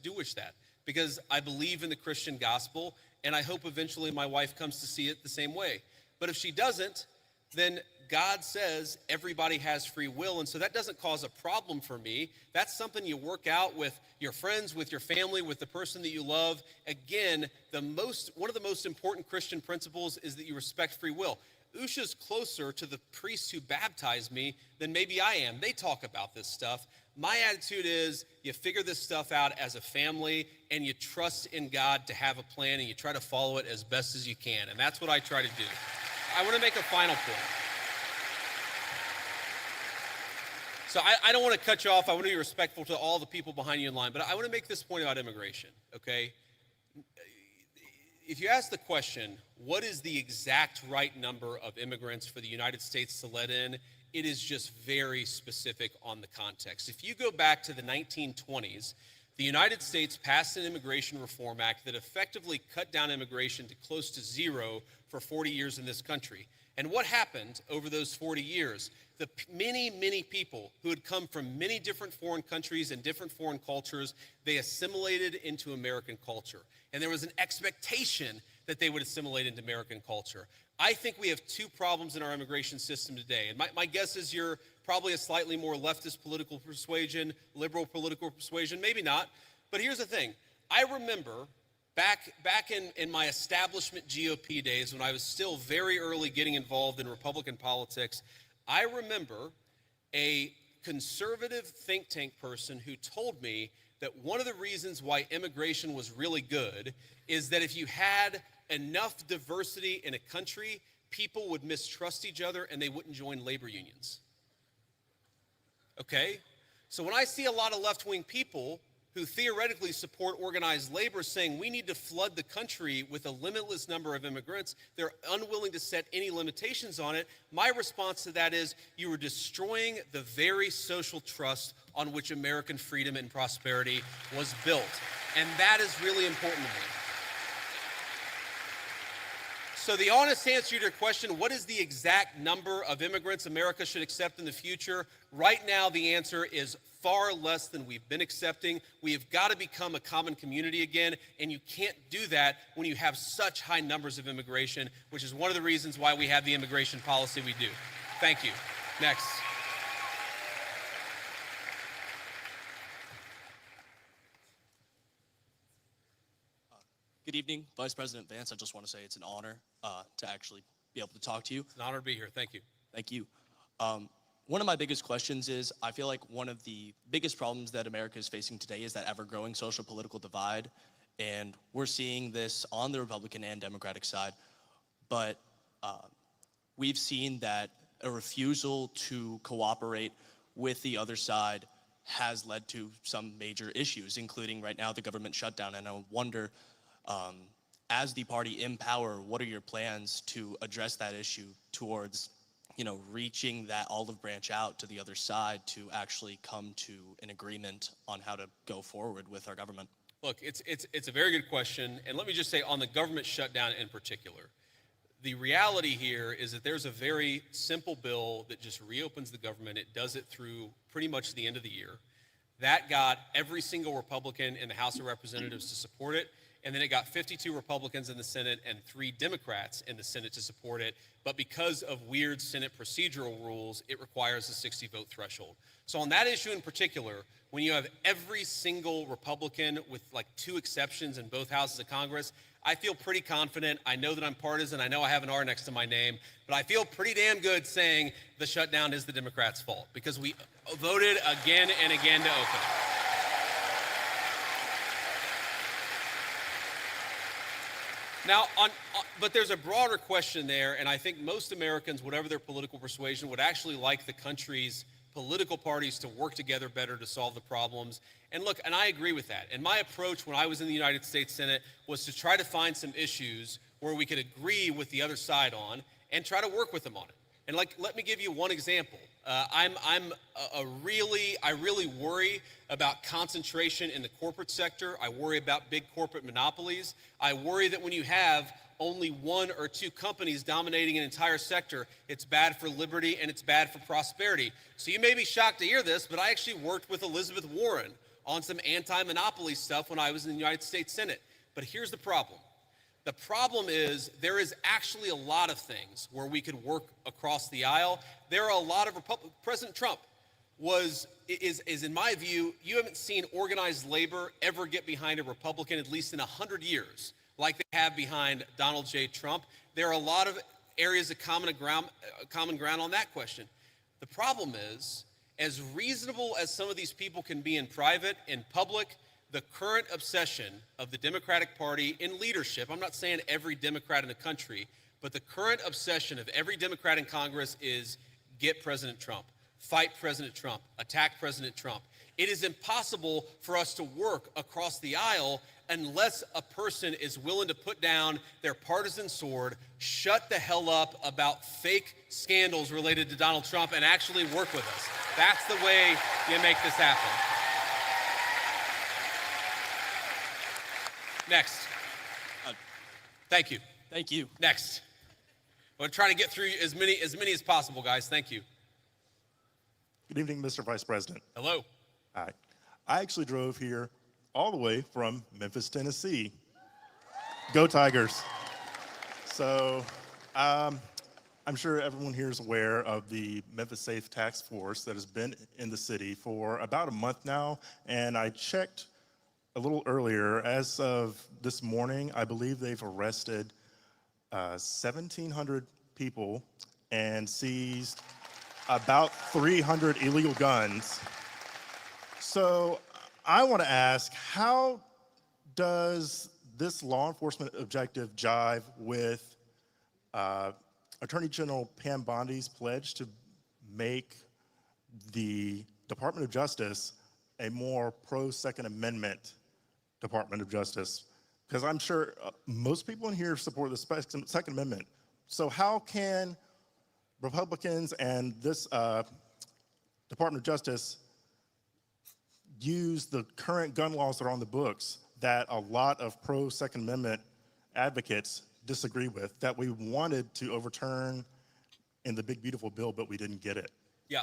Speaker 3: do wish that, because I believe in the Christian gospel, and I hope eventually my wife comes to see it the same way. But if she doesn't, then God says everybody has free will, and so that doesn't cause a problem for me. That's something you work out with your friends, with your family, with the person that you love. Again, one of the most important Christian principles is that you respect free will. Usha's closer to the priests who baptized me than maybe I am. They talk about this stuff. My attitude is you figure this stuff out as a family and you trust in God to have a plan and you try to follow it as best as you can. And that's what I try to do. I want to make a final point. So I don't want to cut you off. I want to be respectful to all the people behind you in line, but I want to make this point about immigration, okay? If you ask the question, what is the exact right number of immigrants for the United States to let in, it is just very specific on the context. If you go back to the 1920s, the United States passed an Immigration Reform Act that effectively cut down immigration to close to zero for 40 years in this country. And what happened over those 40 years? The many, many people who had come from many different foreign countries and different foreign cultures, they assimilated into American culture. And there was an expectation that they would assimilate into American culture. I think we have two problems in our immigration system today. And my guess is you're probably a slightly more leftist political persuasion, liberal political persuasion, maybe not. But here's the thing. I remember back in my establishment GOP days when I was still very early getting involved in Republican politics, I remember a conservative think tank person who told me that one of the reasons why immigration was really good is that if you had enough diversity in a country, people would mistrust each other and they wouldn't join labor unions. Okay? So when I see a lot of left-wing people who theoretically support organized labor saying we need to flood the country with a limitless number of immigrants, they're unwilling to set any limitations on it. My response to that is you are destroying the very social trust on which American freedom and prosperity was built. And that is really important to me. So the honest answer to your question, what is the exact number of immigrants America should accept in the future? Right now, the answer is far less than we've been accepting. We have got to become a common community again, and you can't do that when you have such high numbers of immigration, which is one of the reasons why we have the immigration policy we do. Thank you. Next.
Speaker 12: Good evening, Vice President Vance. I just want to say it's an honor to actually be able to talk to you.
Speaker 3: It's an honor to be here. Thank you.
Speaker 12: Thank you. One of my biggest questions is, I feel like one of the biggest problems that America is facing today is that ever-growing social political divide, and we're seeing this on the Republican and Democratic side, but we've seen that a refusal to cooperate with the other side has led to some major issues, including right now the government shutdown, and I wonder, as the party in power, what are your plans to address that issue towards, reaching that olive branch out to the other side to actually come to an agreement on how to go forward with our government?
Speaker 3: Look, it's a very good question, and let me just say on the government shutdown in particular, the reality here is that there's a very simple bill that just reopens the government. It does it through pretty much the end of the year. That got every single Republican in the House of Representatives to support it. And then it got 52 Republicans in the Senate and 3 Democrats in the Senate to support it. But because of weird Senate procedural rules, it requires a 60-vote threshold. So on that issue in particular, when you have every single Republican with like 2 exceptions in both houses of Congress, I feel pretty confident. I know that I'm partisan. I know I have an R next to my name. But I feel pretty damn good saying the shutdown is the Democrats' fault because we voted again and again to open it. Now, but there's a broader question there, and I think most Americans, whatever their political persuasion, would actually like the country's political parties to work together better to solve the problems. And look, and I agree with that. And my approach when I was in the United States Senate was to try to find some issues where we could agree with the other side on and try to work with them on it. And let me give you one example. I really worry about concentration in the corporate sector. I worry about big corporate monopolies. I worry that when you have only 1 or 2 companies dominating an entire sector, it's bad for liberty and it's bad for prosperity. So you may be shocked to hear this, but I actually worked with Elizabeth Warren on some anti-monopoly stuff when I was in the United States Senate. But here's the problem. The problem is there is actually a lot of things where we could work across the aisle. There are a lot of President Trump is in my view, you haven't seen organized labor ever get behind a Republican, at least in 100 years, like they have behind Donald J. Trump. There are a lot of areas of common ground on that question. The problem is, as reasonable as some of these people can be in private, in public, the current obsession of the Democratic Party in leadership, I'm not saying every Democrat in the country, but the current obsession of every Democrat in Congress is get President Trump, fight President Trump, attack President Trump. It is impossible for us to work across the aisle unless a person is willing to put down their partisan sword, shut the hell up about fake scandals related to Donald Trump, and actually work with us. That's the way you make this happen. Next. Thank you.
Speaker 12: Thank you.
Speaker 3: Next. We're trying to get through as many as possible, guys. Thank you.
Speaker 13: Good evening, Mr. Vice President.
Speaker 3: Hello.
Speaker 13: Hi. I actually drove here all the way from Memphis, Tennessee. Go Tigers. So I'm sure everyone here is aware of the Memphis Safe Task Force that has been in the city for about a month now. And I checked a little earlier. As of this morning, I believe they've arrested 1,700 people and seized about 300 illegal guns. So I want to ask, how does this law enforcement objective jive with Attorney General Pam Bondi's pledge to make the Department of Justice a more pro-Second Amendment Department of Justice? Because I'm sure most people in here support the Second Amendment. So how can Republicans and this Department of Justice use the current gun laws that are on the books that a lot of pro-Second Amendment advocates disagree with, that we wanted to overturn in the big beautiful bill, but we didn't get it?
Speaker 3: Yeah.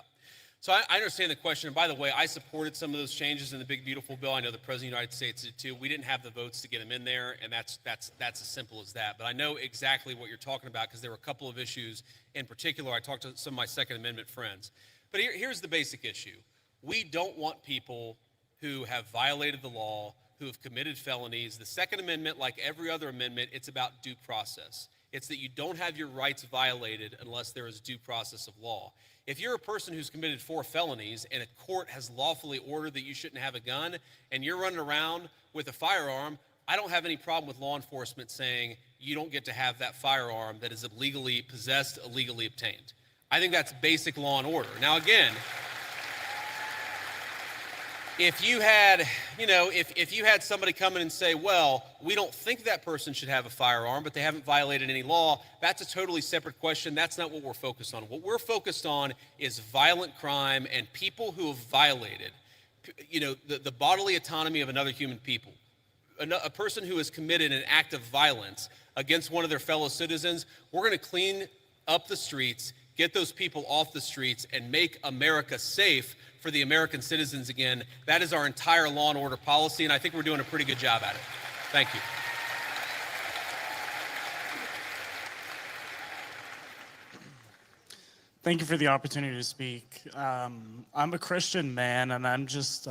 Speaker 3: So I understand the question. And by the way, I supported some of those changes in the big beautiful bill. I know the President of the United States did too. We didn't have the votes to get them in there, and that's as simple as that. But I know exactly what you're talking about because there were a couple of issues in particular. I talked to some of my Second Amendment friends. But here's the basic issue. We don't want people who have violated the law, who have committed felonies. The Second Amendment, like every other amendment, it's about due process. It's that you don't have your rights violated unless there is due process of law. If you're a person who's committed 4 felonies and a court has lawfully ordered that you shouldn't have a gun and you're running around with a firearm, I don't have any problem with law enforcement saying you don't get to have that firearm that is illegally possessed, illegally obtained. I think that's basic law and order. Now again, if you had, if you had somebody come in and say, well, we don't think that person should have a firearm, but they haven't violated any law, that's a totally separate question. That's not what we're focused on. What we're focused on is violent crime and people who have violated, the bodily autonomy of another human people. A person who has committed an act of violence against one of their fellow citizens, we're going to clean up the streets, get those people off the streets, and make America safe for the American citizens again. That is our entire law and order policy, and I think we're doing a pretty good job at it. Thank you.
Speaker 14: Thank you for the opportunity to speak. I'm a Christian man, and I'm just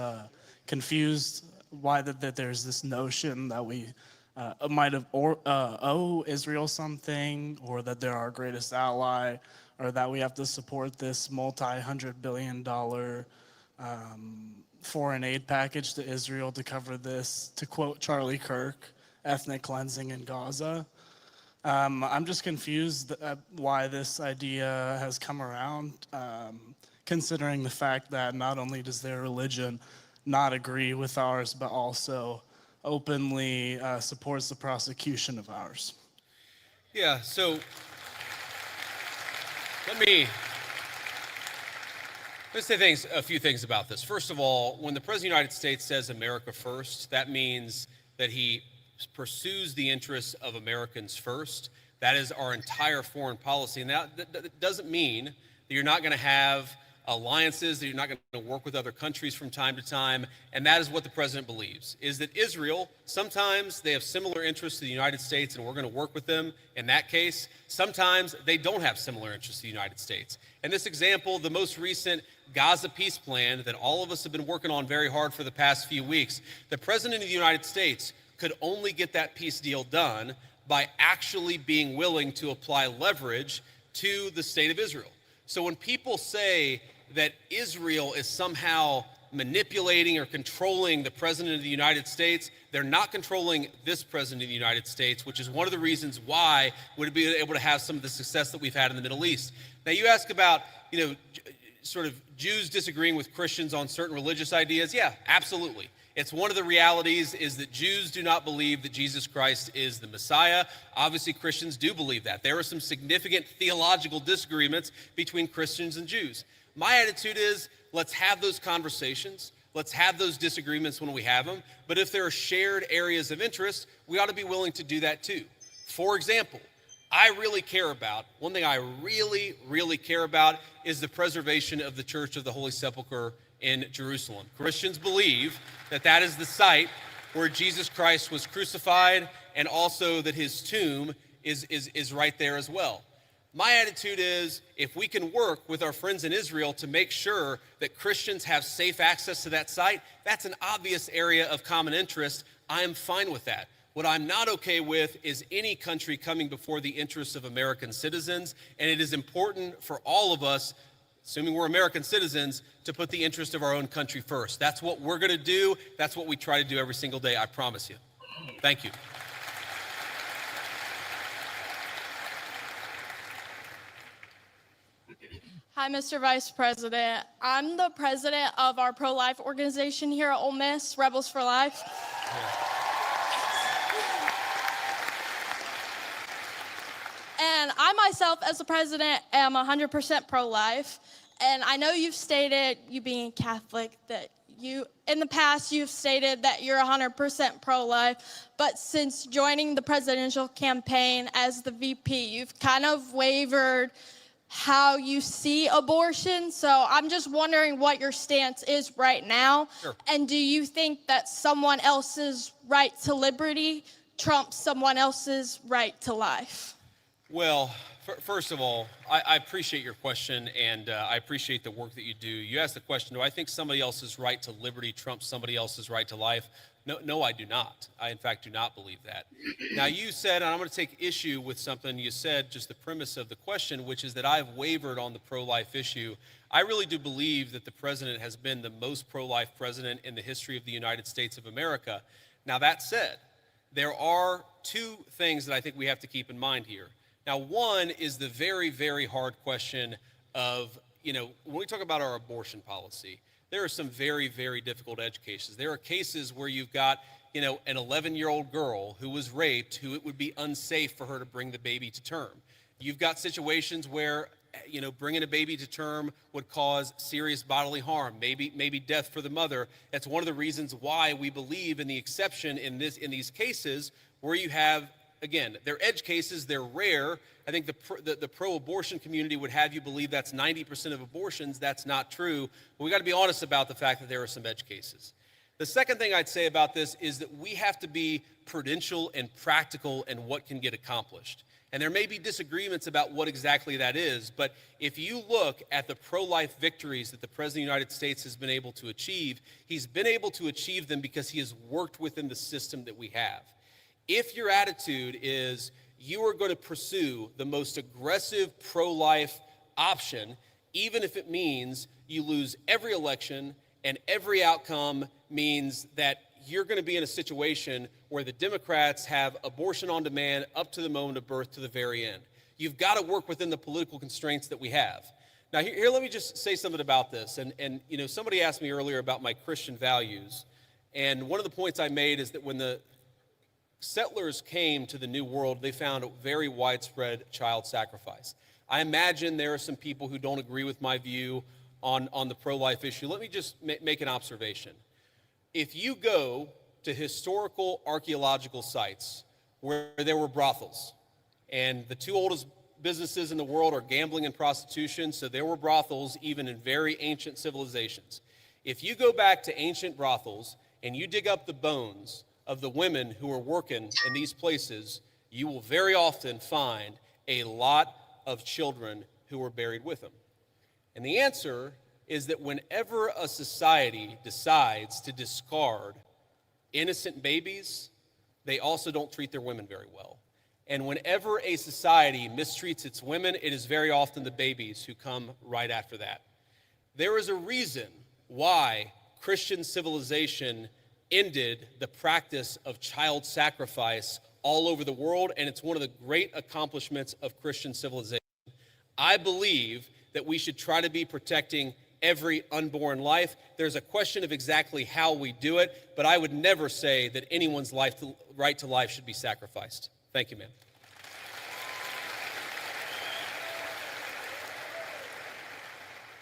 Speaker 14: confused why that there's this notion that we might have owe Israel something, or that they're our greatest ally, or that we have to support this multi-$100 billion foreign aid package to Israel to cover this, to quote Charlie Kirk, ethnic cleansing in Gaza. I'm just confused why this idea has come around, considering the fact that not only does their religion not agree with ours, but also openly supports the prosecution of ours.
Speaker 3: Yeah, so let me say a few things about this. First of all, when the President of the United States says America first, that means that he pursues the interests of Americans first. That is our entire foreign policy. And that doesn't mean that you're not going to have alliances, that you're not going to work with other countries from time to time. And that is what the president believes, is that Israel, sometimes they have similar interests to the United States and we're going to work with them in that case. Sometimes they don't have similar interests to the United States. And this example, the most recent Gaza peace plan that all of us have been working on very hard for the past few weeks, the president of the United States could only get that peace deal done by actually being willing to apply leverage to the state of Israel. So when people say that Israel is somehow manipulating or controlling the president of the United States, they're not controlling this president of the United States, which is one of the reasons why we'd be able to have some of the success that we've had in the Middle East. Now, you ask about, sort of Jews disagreeing with Christians on certain religious ideas. Yeah, absolutely. It's one of the realities is that Jews do not believe that Jesus Christ is the Messiah. Obviously, Christians do believe that. There are some significant theological disagreements between Christians and Jews. My attitude is, let's have those conversations. Let's have those disagreements when we have them. But if there are shared areas of interest, we ought to be willing to do that too. For example, one thing I really, really care about is the preservation of the Church of the Holy Sepulchre in Jerusalem. Christians believe that that is the site where Jesus Christ was crucified, and also that his tomb is right there as well. My attitude is, if we can work with our friends in Israel to make sure that Christians have safe access to that site, that's an obvious area of common interest. I am fine with that. What I'm not okay with is any country coming before the interests of American citizens, and it is important for all of us, assuming we're American citizens, to put the interest of our own country first. That's what we're going to do. That's what we try to do every single day, I promise you. Thank you.
Speaker 5: Hi, Mr. Vice President. I'm the president of our pro-life organization here at Ole Miss, Rebels for Life. And I myself, as the president, am 100% pro-life. And I know you've stated, you being Catholic, that in the past, you've stated that you're 100% pro-life. But since joining the presidential campaign as the VP, you've kind of wavered how you see abortion. So I'm just wondering what your stance is right now.
Speaker 3: Sure.
Speaker 5: And do you think that someone else's right to liberty trumps someone else's right to life?
Speaker 3: Well, first of all, I appreciate your question, and I appreciate the work that you do. You asked the question, do I think somebody else's right to liberty trumps somebody else's right to life? No, I do not. I, in fact, do not believe that. Now, you said, and I'm going to take issue with something you said, just the premise of the question, which is that I've wavered on the pro-life issue. I really do believe that the president has been the most pro-life president in the history of the United States of America. Now, that said, there are two things that I think we have to keep in mind here. Now, one is the very, very hard question of, when we talk about our abortion policy, there are some very, very difficult edge cases. There are cases where you've got, an 11-year-old girl who was raped, who it would be unsafe for her to bring the baby to term. You've got situations where, bringing a baby to term would cause serious bodily harm, maybe death for the mother. That's one of the reasons why we believe in the exception in these cases where you have, again, they're edge cases, they're rare. I think the pro-abortion community would have you believe that's 90% of abortions. That's not true. But we got to be honest about the fact that there are some edge cases. The second thing I'd say about this is that we have to be prudential and practical in what can get accomplished. And there may be disagreements about what exactly that is, but if you look at the pro-life victories that the President of the United States has been able to achieve, he's been able to achieve them because he has worked within the system that we have. If your attitude is you are going to pursue the most aggressive pro-life option, even if it means you lose every election and every outcome means that you're going to be in a situation where the Democrats have abortion on demand up to the moment of birth to the very end. You've got to work within the political constraints that we have. Now, here let me just say something about this. And somebody asked me earlier about my Christian values. And one of the points I made is that when the settlers came to the New World, they found a very widespread child sacrifice. I imagine there are some people who don't agree with my view on the pro-life issue. Let me just make an observation. If you go to historical archaeological sites where there were brothels, and the two oldest businesses in the world are gambling and prostitution, so there were brothels even in very ancient civilizations. If you go back to ancient brothels and you dig up the bones of the women who were working in these places, you will very often find a lot of children who were buried with them. And the answer is that whenever a society decides to discard innocent babies, they also don't treat their women very well. And whenever a society mistreats its women, it is very often the babies who come right after that. There is a reason why Christian civilization ended the practice of child sacrifice all over the world, and it's one of the great accomplishments of Christian civilization. I believe that we should try to be protecting every unborn life. There's a question of exactly how we do it, but I would never say that anyone's right to life should be sacrificed. Thank you, ma'am.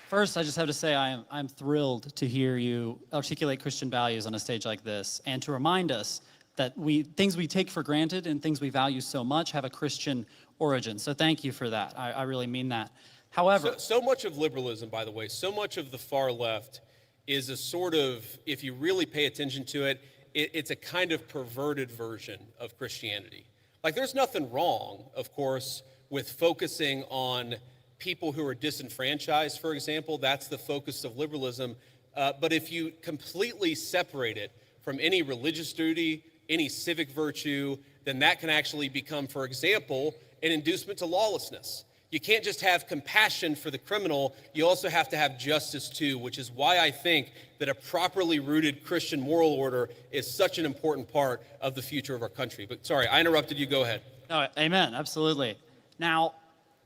Speaker 15: First, I just have to say I'm thrilled to hear you articulate Christian values on a stage like this, and to remind us that things we take for granted and things we value so much have a Christian origin. So thank you for that. I really mean that. However,
Speaker 3: so much of liberalism, by the way, so much of the far left is a sort of, if you really pay attention to it, it's a kind of perverted version of Christianity. Like, there's nothing wrong, of course, with focusing on people who are disenfranchised, for example. That's the focus of liberalism. But if you completely separate it from any religious duty, any civic virtue, then that can actually become, for example, an inducement to lawlessness. You can't just have compassion for the criminal, you also have to have justice too, which is why I think that a properly rooted Christian moral order is such an important part of the future of our country. But sorry, I interrupted you, go ahead.
Speaker 15: no, amen, absolutely. Now,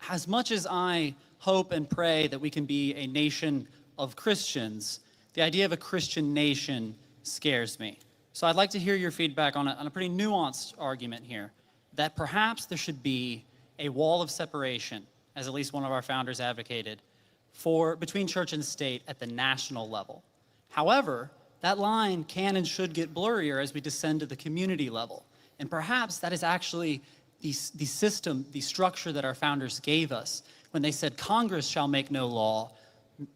Speaker 15: as much as I hope and pray that we can be a nation of Christians, the idea of a Christian nation scares me. So I'd like to hear your feedback on a pretty nuanced argument here, that perhaps there should be a wall of separation, as at least one of our founders advocated, between church and state at the national level. However, that line can and should get blurrier as we descend to the community level. And perhaps that is actually the system, the structure that our founders gave us when they said Congress shall make no law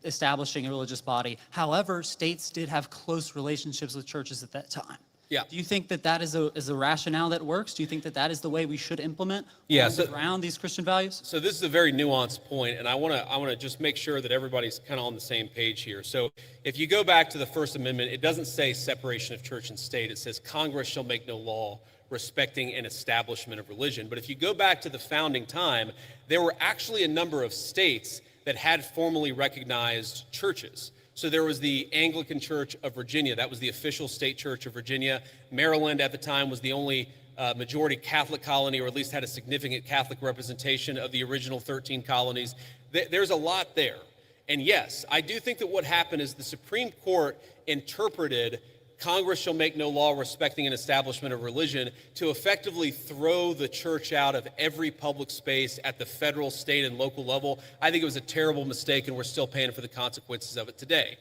Speaker 15: establishing a religious body. However, states did have close relationships with churches at that time.
Speaker 3: Yeah.
Speaker 15: Do you think that that is a rationale that works? Do you think that that is the way we should implement around these Christian values?
Speaker 3: So this is a very nuanced point, and I want to just make sure that everybody's kind of on the same page here. So if you go back to the First Amendment, it doesn't say separation of church and state. It says Congress shall make no law respecting an establishment of religion. But if you go back to the founding time, there were actually a number of states that had formally recognized churches. So there was the Anglican Church of Virginia. That was the official state church of Virginia. Maryland at the time was the only majority Catholic colony, or at least had a significant Catholic representation of the original 13 colonies. There's a lot there. And yes, I do think that what happened is the Supreme Court interpreted Congress shall make no law respecting an establishment of religion to effectively throw the church out of every public space at the federal, state, and local level. I think it was a terrible mistake, and we're still paying for the consequences of it today.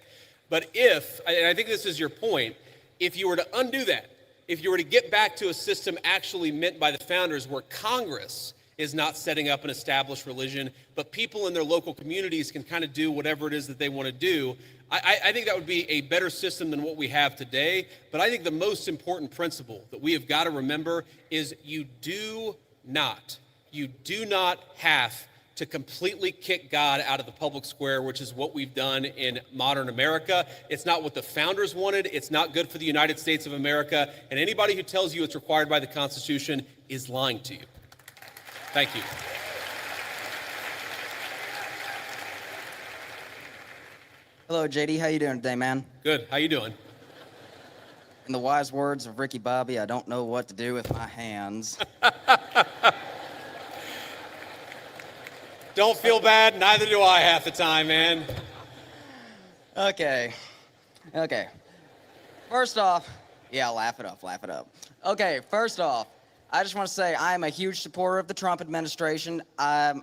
Speaker 3: But and I think this is your point, if you were to undo that, if you were to get back to a system actually meant by the founders where Congress is not setting up an established religion, but people in their local communities can kind of do whatever it is that they want to do, I think that would be a better system than what we have today. But I think the most important principle that we have got to remember is you do not have to completely kick God out of the public square, which is what we've done in modern America. It's not what the founders wanted. It's not good for the United States of America. And anybody who tells you it's required by the Constitution is lying to you. Thank you.
Speaker 16: Hello, JD. How you doing today, man?
Speaker 3: Good. How you doing?
Speaker 16: In the wise words of Ricky Bobby, I don't know what to do with my hands.
Speaker 3: Don't feel bad. Neither do I half the time, man.
Speaker 16: Okay. First off, yeah, laugh it up. Okay, first off, I just want to say I am a huge supporter of the Trump administration. I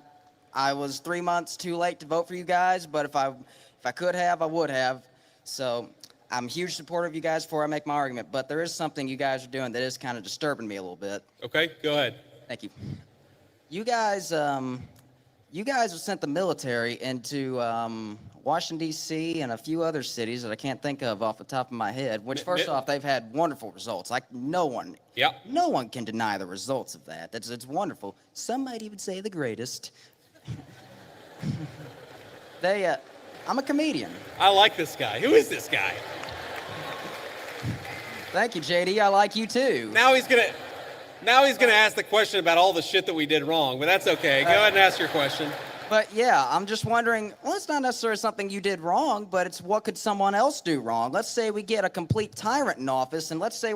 Speaker 16: was 3 months too late to vote for you guys, but if I could have, I would have. So I'm a huge supporter of you guys before I make my argument, but there is something you guys are doing that is kind of disturbing me a little bit.
Speaker 3: Okay, go ahead.
Speaker 16: Thank you. You guys you guys have sent the military into Washington, D.C. and a few other cities that I can't think of off the top of my head, which first off, they've had wonderful results. Like no one can deny the results of that. It's wonderful. Some might even say the greatest. I'm a comedian.
Speaker 3: I like this guy. Who is this guy?
Speaker 16: Thank you, JD. I like you too.
Speaker 3: Now he's gonna ask the question about all the shit that we did wrong, but that's okay. Go ahead and ask your question.
Speaker 16: But yeah, I'm just wondering, well, it's not necessarily something you did wrong, but it's what could someone else do wrong? Let's say we get a complete tyrant in office, and let's say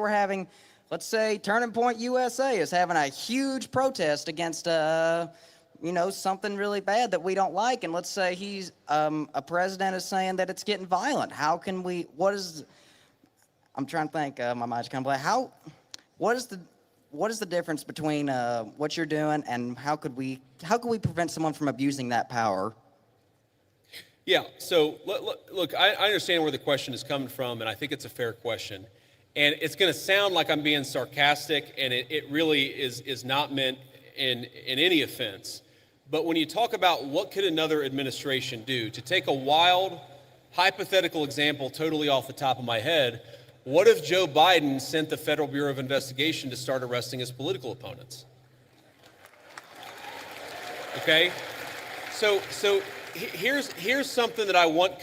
Speaker 16: Turning Point USA is having a huge protest against, something really bad that we don't like, and let's say he's, a president is saying that it's getting violent. How can we, I'm trying to think, my mind's kind of blank. What is the difference between what you're doing and how could we prevent someone from abusing that power?
Speaker 3: Yeah, so look, I understand where the question is coming from, and I think it's a fair question. And it's going to sound like I'm being sarcastic, and it really is not meant in any offense. But when you talk about what could another administration do, to take a wild, hypothetical example totally off the top of my head, what if Joe Biden sent the Federal Bureau of Investigation to start arresting his political opponents? Okay? So here's something that I want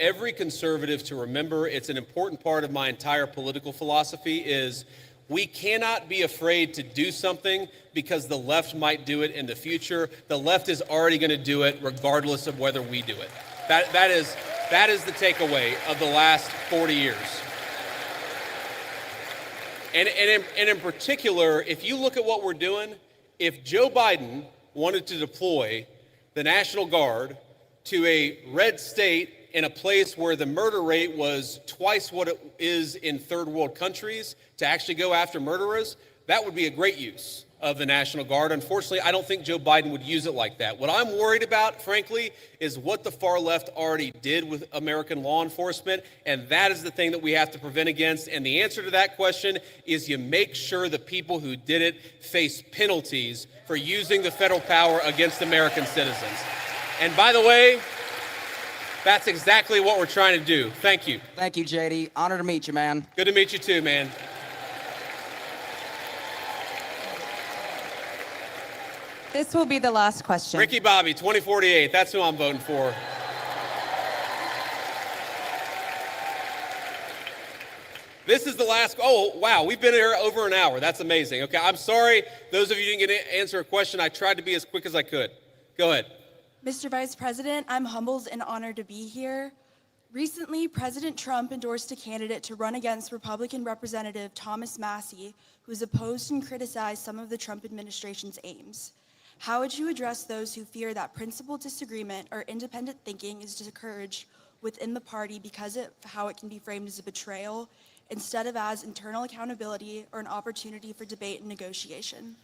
Speaker 3: every conservative to remember. It's an important part of my entire political philosophy is we cannot be afraid to do something because the left might do it in the future. The left is already going to do it regardless of whether we do it. That is the takeaway of the last 40 years. And in particular, if you look at what we're doing, if Joe Biden wanted to deploy the National Guard to a red state in a place where the murder rate was twice what it is in third world countries to actually go after murderers, that would be a great use of the National Guard. Unfortunately, I don't think Joe Biden would use it like that. What I'm worried about, frankly, is what the far left already did with American law enforcement, and that is the thing that we have to prevent against. And the answer to that question is you make sure the people who did it face penalties for using the federal power against American citizens. And by the way, that's exactly what we're trying to do. Thank you.
Speaker 16: Thank you, JD. Honor to meet you, man.
Speaker 3: Good to meet you too, man.
Speaker 17: This will be the last question.
Speaker 3: Ricky Bobby, 2048. That's who I'm voting for. This is the last. Oh, wow. We've been here over an hour. That's amazing. Okay. I'm sorry. Those of you who didn't get to answer a question, I tried to be as quick as I could. Go ahead.
Speaker 18: Mr. Vice President, I'm humbled and honored to be here. Recently, President Trump endorsed a candidate to run against Republican Representative Thomas Massie, who has opposed and criticized some of the Trump administration's aims. How would you address those who fear that principled disagreement or independent thinking is discouraged within the party because of how it can be framed as a betrayal instead of as internal accountability or an opportunity for debate and negotiation?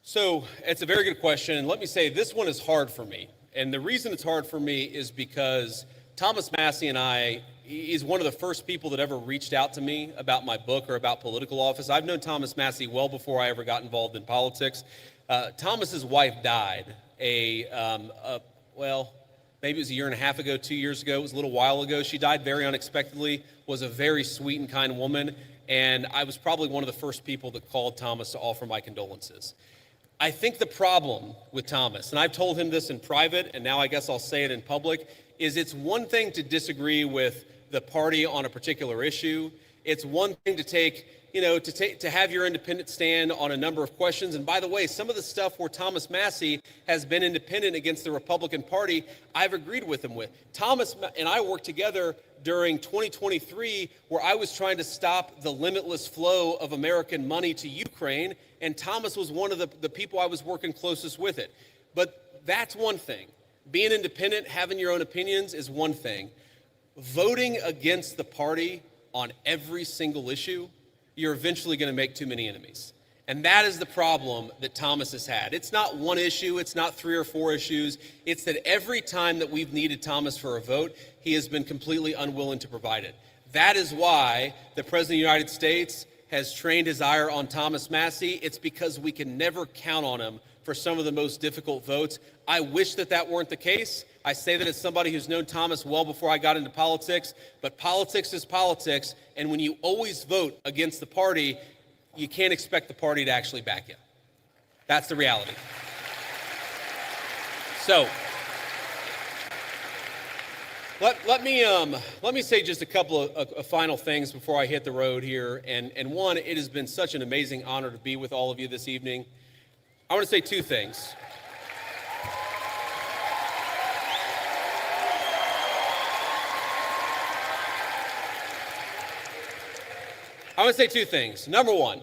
Speaker 3: So it's a very good question. And let me say, this one is hard for me. And the reason it's hard for me is because Thomas Massie and he's one of the first people that ever reached out to me about my book or about political office. I've known Thomas Massie well before I ever got involved in politics. Thomas's wife died maybe it was a year and a half ago, 2 years ago. It was a little while ago. She died very unexpectedly, was a very sweet and kind woman. And I was probably one of the first people that called Thomas to offer my condolences. I think the problem with Thomas, and I've told him this in private, and now I guess I'll say it in public, is it's one thing to disagree with the party on a particular issue. It's one thing to have your independent stand on a number of questions. And by the way, some of the stuff where Thomas Massie has been independent against the Republican Party, I've agreed with him with. Thomas and I worked together during 2023 where I was trying to stop the limitless flow of American money to Ukraine, and Thomas was one of the people I was working closest with it. But that's one thing. Being independent, having your own opinions is one thing. Voting against the party on every single issue, you're eventually going to make too many enemies. And that is the problem that Thomas has had. It's not one issue, it's not 3 or 4 issues. It's that every time that we've needed Thomas for a vote, he has been completely unwilling to provide it. That is why the President of the United States has trained his ire on Thomas Massie. It's because we can never count on him for some of the most difficult votes. I wish that that weren't the case. I say that as somebody who's known Thomas well before I got into politics, but politics is politics, and when you always vote against the party, you can't expect the party to actually back you. That's the reality. So, let me say just a couple of final things before I hit the road here. And one, it has been such an amazing honor to be with all of you this evening. I want to say two things. I want to say two things. Number one,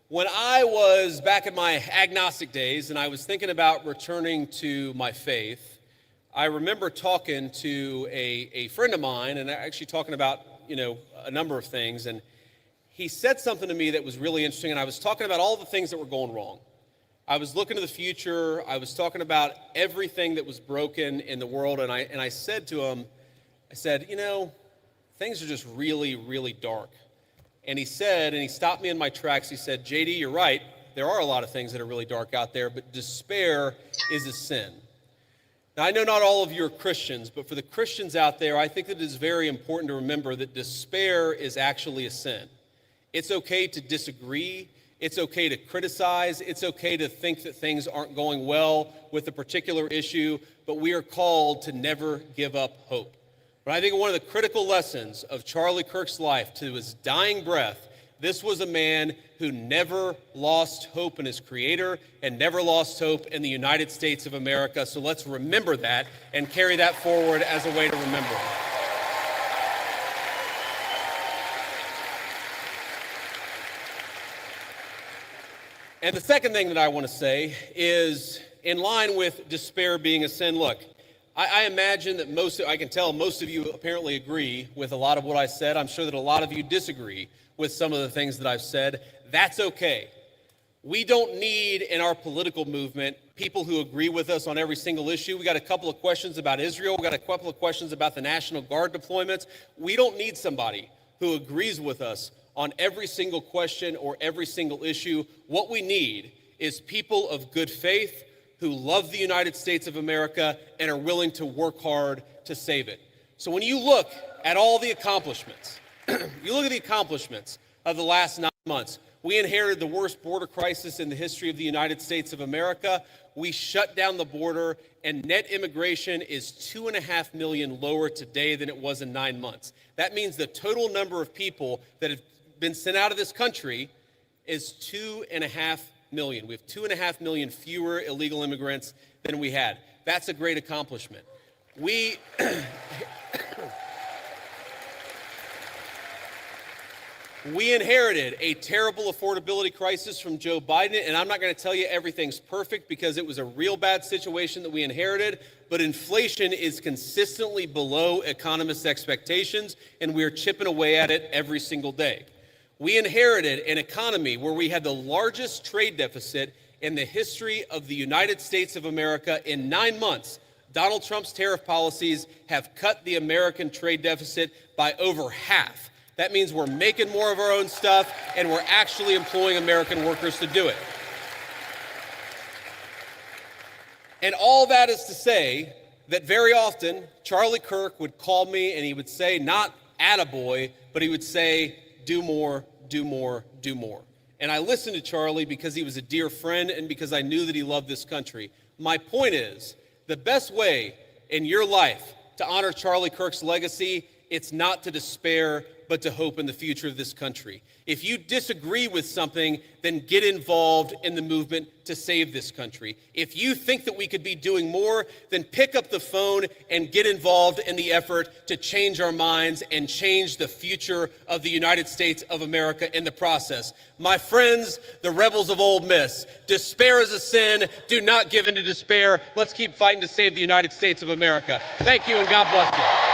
Speaker 3: when I was back in my agnostic days and I was thinking about returning to my faith, I remember talking to a friend of mine and actually talking about, a number of things. And he said something to me that was really interesting. And I was talking about all the things that were going wrong. I was looking to the future. I was talking about everything that was broken in the world. And I said to him, things are just really, really dark. And he said, and he stopped me in my tracks, he said, JD, you're right. There are a lot of things that are really dark out there, but despair is a sin. Now, I know not all of you are Christians, but for the Christians out there, I think that it is very important to remember that despair is actually a sin. It's okay to disagree. It's okay to criticize. It's okay to think that things aren't going well with a particular issue, but we are called to never give up hope. But I think one of the critical lessons of Charlie Kirk's life to his dying breath, this was a man who never lost hope in his Creator and never lost hope in the United States of America. So let's remember that and carry that forward as a way to remember. And the second thing that I want to say is, in line with despair being a sin, look, I imagine that I can tell most of you apparently agree with a lot of what I said. I'm sure that a lot of you disagree with some of the things that I've said. That's okay. We don't need in our political movement people who agree with us on every single issue. We got a couple of questions about Israel. We got a couple of questions about the National Guard deployments. We don't need somebody who agrees with us on every single question or every single issue. What we need is people of good faith who love the United States of America and are willing to work hard to save it. So when you look at all the accomplishments, you look at the accomplishments of the last 9 months. We inherited the worst border crisis in the history of the United States of America. We shut down the border, and net immigration is 2.5 million lower today than it was in 9 months. That means the total number of people that have been sent out of this country is 2.5 million. We have 2.5 million fewer illegal immigrants than we had. That's a great accomplishment. We inherited a terrible affordability crisis from Joe Biden, and I'm not going to tell you everything's perfect because it was a real bad situation that we inherited, but inflation is consistently below economists' expectations, and we are chipping away at it every single day. We inherited an economy where we had the largest trade deficit in the history of the United States of America. In 9 months, Donald Trump's tariff policies have cut the American trade deficit by over half. That means we're making more of our own stuff, and we're actually employing American workers to do it. And all that is to say that very often, Charlie Kirk would call me and he would say, not attaboy, but he would say, do more, do more, do more. And I listened to Charlie because he was a dear friend and because I knew that he loved this country. My point is, the best way in your life to honor Charlie Kirk's legacy, it's not to despair, but to hope in the future of this country. If you disagree with something, then get involved in the movement to save this country. If you think that we could be doing more, then pick up the phone and get involved in the effort to change our minds and change the future of the United States of America in the process. My friends, the rebels of Ole Miss, despair is a sin. Do not give in to despair. Let's keep fighting to save the United States of America. Thank you and God bless you.